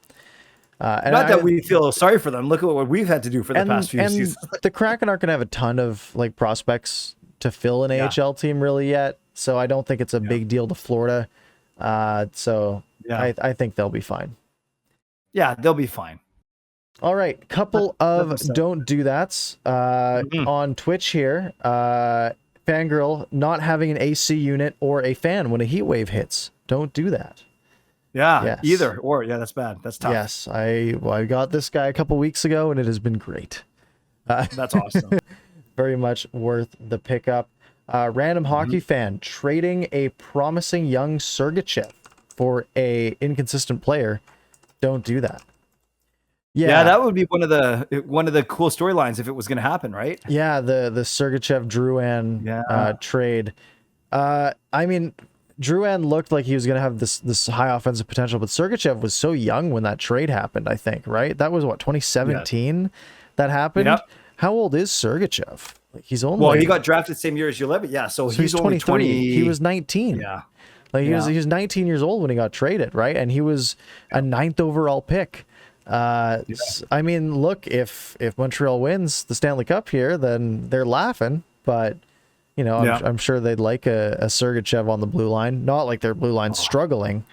And not that we feel sorry for them. Look at what we've had to do for the past few seasons. The Kraken aren't going to have a ton of like prospects to fill an AHL team really yet, so I don't think it's a big deal to Florida. So I think they'll be fine. Yeah, they'll be fine. All right, couple of don't do that's on Twitch here. Fangirl not having an AC unit or a fan when a heat wave hits. Don't do that. Yeah, either or. Yeah, that's bad. That's tough. Yes, I got this guy a couple weeks ago and it has been great. That's awesome. Very much worth the pickup. Random hockey fan trading a promising young Sergachev for a inconsistent player. Don't do that. Yeah, that would be one of the cool storylines if it was going to happen, right? Yeah, the Sergachev Drouin trade. I mean, Drouin looked like he was going to have this high offensive potential, but Sergachev was so young when that trade happened, I think, right? That was what, 2017 that happened? Yep. How old is Sergachev? Like, he's only he got drafted the same year as Ulevic. Yeah, so he's only 20. He was 19. Yeah. Like he was 19 years old when he got traded, right? And he was a 9th overall pick. I mean, look, if Montreal wins the Stanley Cup here, then they're laughing, but you know, I'm sure they'd like a Sergachev on the blue line. Not like their blue line's struggling.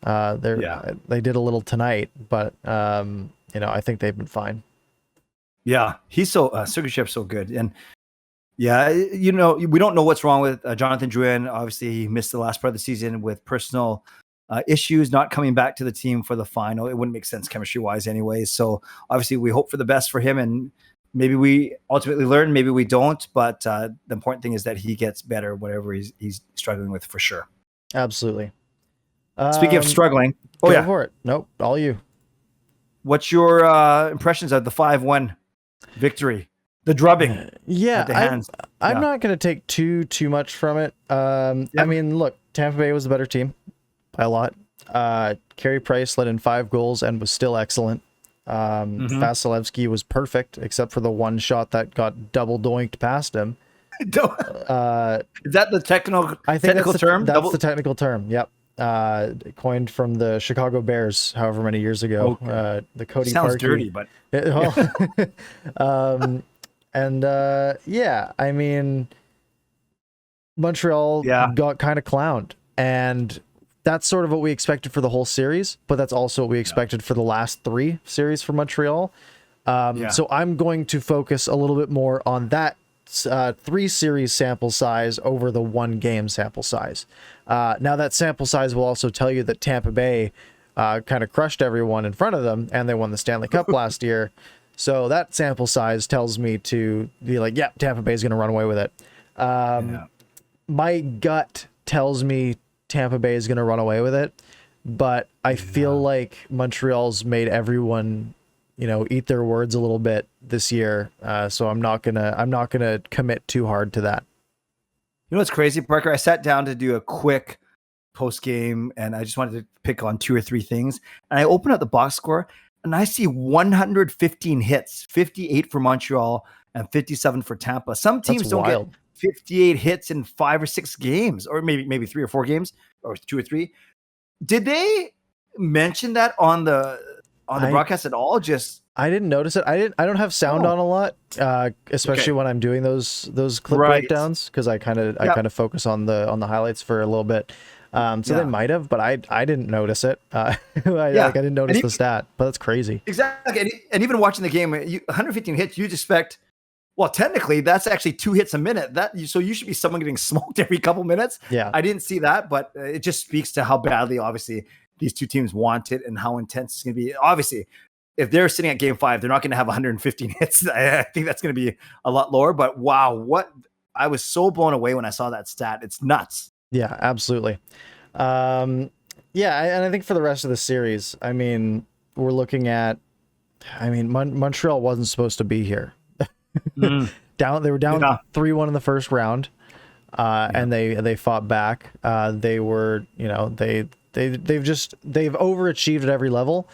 They did a little tonight, but you know, I think they've been fine. Yeah, he's so Sergachev's so good, and you know, we don't know what's wrong with Jonathan Drouin. Obviously, he missed the last part of the season with personal issues, not coming back to the team for the final. It wouldn't make sense chemistry wise, anyways. So obviously, we hope for the best for him, and maybe we ultimately learn, maybe we don't. But the important thing is that he gets better, whatever he's struggling with, for sure. Absolutely. Speaking of struggling, go for it. Nope, all you. What's your impressions of the 5-1 victory? The drubbing. At the hands. I'm not going to take too much from it. I mean, look, Tampa Bay was the better team by a lot. Carey Price let in 5 goals and was still excellent. Vasilevsky was perfect, except for the one shot that got double doinked past him. Is that the technical term? That's the technical term. Yep. Coined from the Chicago Bears, however many years ago. Okay. The Cody sounds Parkey. dirty, but I mean, Montreal got kind of clowned, and that's sort of what we expected for the whole series, but that's also what we expected for the last 3 series for Montreal. So I'm going to focus a little bit more on that 3 series sample size over the 1 game sample size. Now that sample size will also tell you that Tampa Bay kind of crushed everyone in front of them, and they won the Stanley Cup last year. So that sample size tells me to be like, yeah, Tampa Bay is going to run away with it. My gut tells me Tampa Bay is going to run away with it, but I feel like Montreal's made everyone, you know, eat their words a little bit this year. So I'm not gonna commit too hard to that. You know what's crazy, Parker? I sat down to do a quick post game, and I just wanted to pick on 2 or 3 things. And I open up the box score, and I see 115 hits, 58 for Montreal and 57 for Tampa. Some teams don't get 58 hits in 5 or 6 games, or maybe 3 or 4 games, or 2 or 3. Did they mention that on the broadcast at all? I didn't notice it. I don't have sound on a lot, especially when I'm doing those clip breakdowns, because I kind of focus on the highlights for a little bit. So they might have, but I didn't notice it. I didn't notice the stat, but that's crazy. Exactly. And even watching the game, 115 hits, you'd expect, well, technically that's actually 2 hits a minute. So you should be someone getting smoked every couple minutes. Yeah. I didn't see that, but it just speaks to how badly, obviously, these 2 teams want it and how intense it's going to be. Obviously, if they're sitting at game 5, they're not going to have 115 hits. I think that's going to be a lot lower, but wow, I was so blown away when I saw that stat. It's nuts. Yeah, absolutely. And I think for the rest of the series, I mean, we're looking at, Montreal wasn't supposed to be here. They were down 3-1 in the first round, and they fought back. They were, they've overachieved at every level.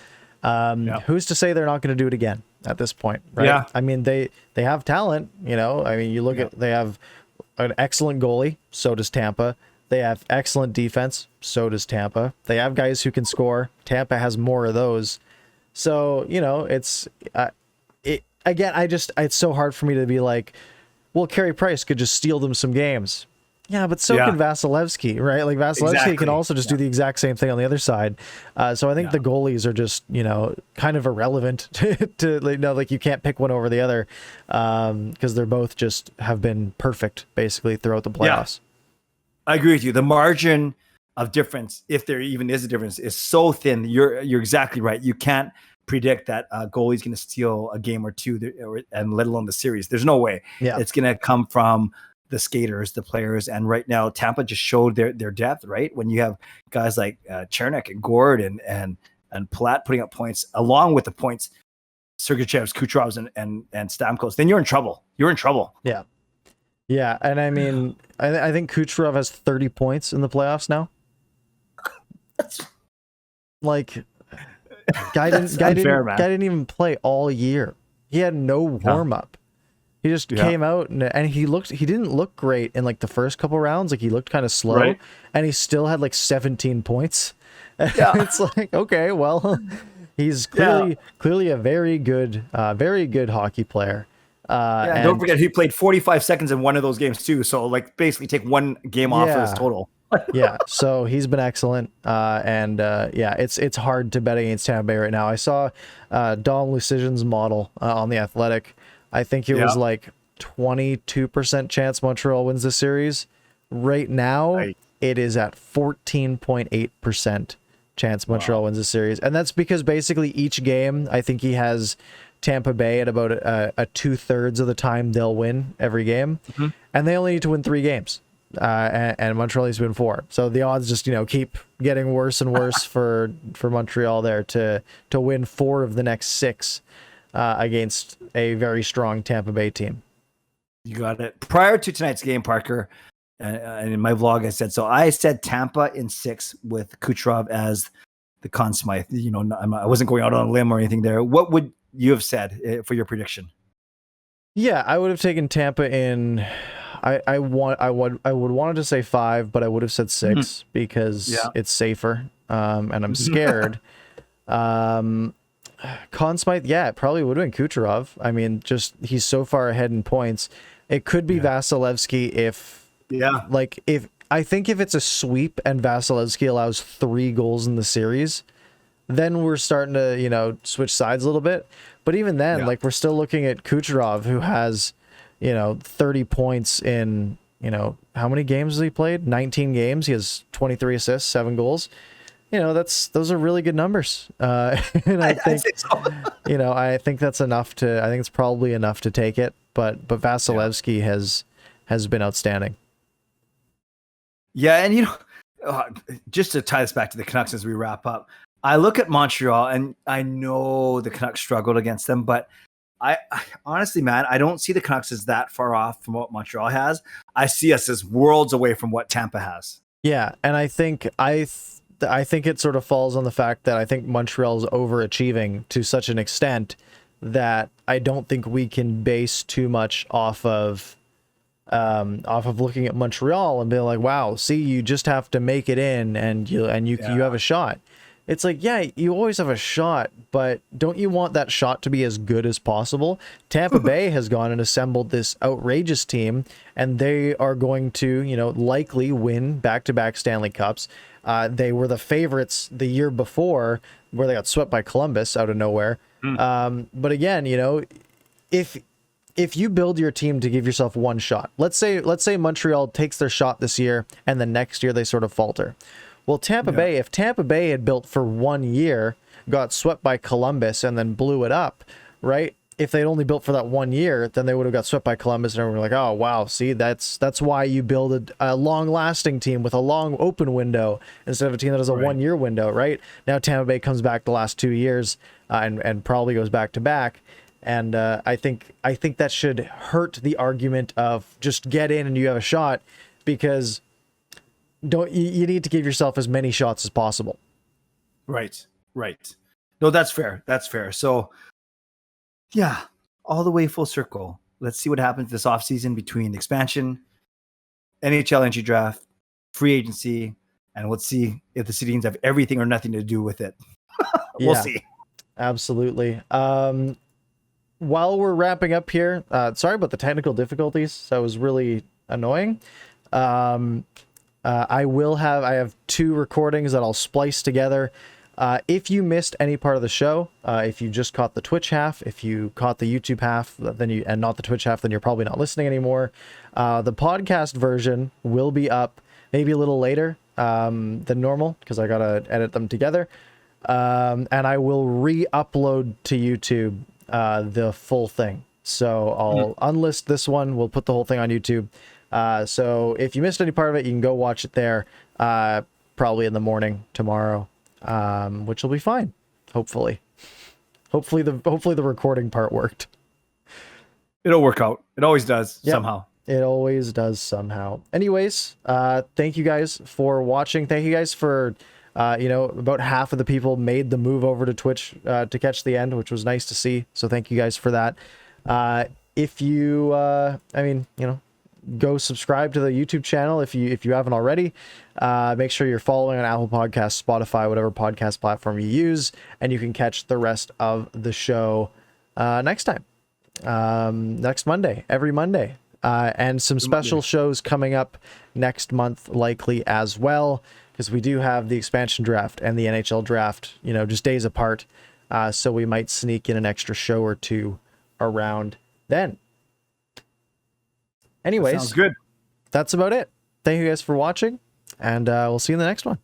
Who's to say they're not going to do it again? at this point, right? Yeah. I mean, they have talent, you know. I mean, you look at, they have an excellent goalie, so does Tampa. They have excellent defense, so does Tampa. They have guys who can score. Tampa has more of those. So, you know, it's again, it's so hard for me to be like, well, Carey Price could just steal them some games. Yeah, but so can Vasilevsky, right? Like Vasilevsky can also just do the exact same thing on the other side. So I think the goalies are just, you know, kind of irrelevant to you know, like you can't pick one over the other because they're both just have been perfect basically throughout the playoffs. I agree with you. The margin of difference, if there even is a difference, is so thin. You're exactly right. You can't predict that goalie's going to steal a game or two, and let alone the series. There's no way. Yeah. It's going to come from the skaters, the players, and right now Tampa just showed their depth. Right, when you have guys like Chernak and Gord and Palat putting up points along with the points, Sergachev's, Kucherov's, and Stamkos, then you're in trouble. You're in trouble. Yeah, yeah, and I mean, I think Kucherov has 30 points in the playoffs now. Like, guy didn't even play all year. He had no warm up. He just came out and he didn't look great in like the first couple rounds. Like he looked kind of slow, and he still had like 17 points. Yeah. It's like, okay, well, he's clearly a very good hockey player. And don't forget he played 45 seconds in one of those games too. So like basically take one game off of his total. Yeah, so he's been excellent, and it's hard to bet against Tampa Bay right now. I saw Dom Lucidion's model on the Athletic. I think it was like 22% chance Montreal wins the series. Right now, it is at 14.8% chance Montreal wins the series, and that's because basically each game, I think he has Tampa Bay at about a 2/3 of the time they'll win every game, and they only need to win 3 games. And Montreal has been 4. So the odds just, you know, keep getting worse and worse for Montreal there to win 4 of the next 6 against a very strong Tampa Bay team. You got it. Prior to tonight's game, Parker, and in my vlog, I said Tampa in 6 with Kucherov as the Conn Smythe. You know, I wasn't going out on a limb or anything there. What would you have said for your prediction? Yeah, I would have taken Tampa in. I would wanted to say 5, but I would have said 6 because it's safer. And I'm scared. Conn Smythe, it probably would have been Kucherov. I mean, just he's so far ahead in points. It could be Vasilevsky if I think if it's a sweep and Vasilevsky allows 3 goals in the series, then we're starting to, you know, switch sides a little bit. But even then, like we're still looking at Kucherov, who has, you know, 30 points in, you know, how many games has he played? 19 games. He has 23 assists, 7 goals. You know, those are really good numbers. And I think, you know, I think that's enough I think it's probably enough to take it. But Vasilevsky has been outstanding. Yeah, and you know, just to tie this back to the Canucks as we wrap up, I look at Montreal and I know the Canucks struggled against them, but I honestly, man, I don't see the Canucks as that far off from what Montreal has. I see us as worlds away from what Tampa has. Yeah, and I think it sort of falls on the fact that I think Montreal's overachieving to such an extent that I don't think we can base too much off of looking at Montreal and being like, wow, see, you just have to make it in and you have a shot. It's like, yeah, you always have a shot, but don't you want that shot to be as good as possible? Tampa Bay has gone and assembled this outrageous team, and they are going to, you know, likely win back-to-back Stanley Cups. They were the favorites the year before, where they got swept by Columbus out of nowhere. But again, you know, if you build your team to give yourself one shot, let's say Montreal takes their shot this year, and the next year they sort of falter. Well, Tampa Bay, if Tampa Bay had built for 1 year, got swept by Columbus, and then blew it up, right? If they'd only built for that 1 year, then they would have got swept by Columbus, and everyone was like, oh, wow, see, that's why you build a long-lasting team with a long open window instead of a team that has a 1 year window, right? Now Tampa Bay comes back the last 2 years and probably goes back-to-back. And I think that should hurt the argument of just get in and you have a shot, because you need to give yourself as many shots as possible. Right. No, that's fair. So Yeah, all the way full circle. Let's see what happens this offseason between expansion, NHL entry draft, free agency, and let's see if the Sedins have everything or nothing to do with it. We'll Yeah, see. absolutely. While we're wrapping up here, sorry about the technical difficulties. That was really annoying. I have 2 recordings that I'll splice together. If you missed any part of the show, if you just caught the Twitch half, if you caught the YouTube half, and not the Twitch half, then you're probably not listening anymore. The podcast version will be up maybe a little later than normal because I gotta edit them together. And I will re-upload to YouTube the full thing. So I'll unlist this one. We'll put the whole thing on YouTube. So if you missed any part of it, you can go watch it there. Probably in the morning tomorrow, which will be fine. Hopefully the recording part worked. It'll work out. It always does somehow. It always does somehow. Anyways, thank you guys for watching. Thank you guys for, about half of the people made the move over to Twitch to catch the end, which was nice to see. So thank you guys for that. If you, go subscribe to the YouTube channel if you haven't already. Make sure you're following on Apple Podcasts, Spotify, whatever podcast platform you use, and you can catch the rest of the show next time. Next Monday, every Monday. And some special shows coming up next month likely as well, because we do have the expansion draft and the NHL draft, just days apart. So we might sneak in an extra show or 2 around then. Anyways, sounds good. That's about it. Thank you guys for watching, and we'll see you in the next one.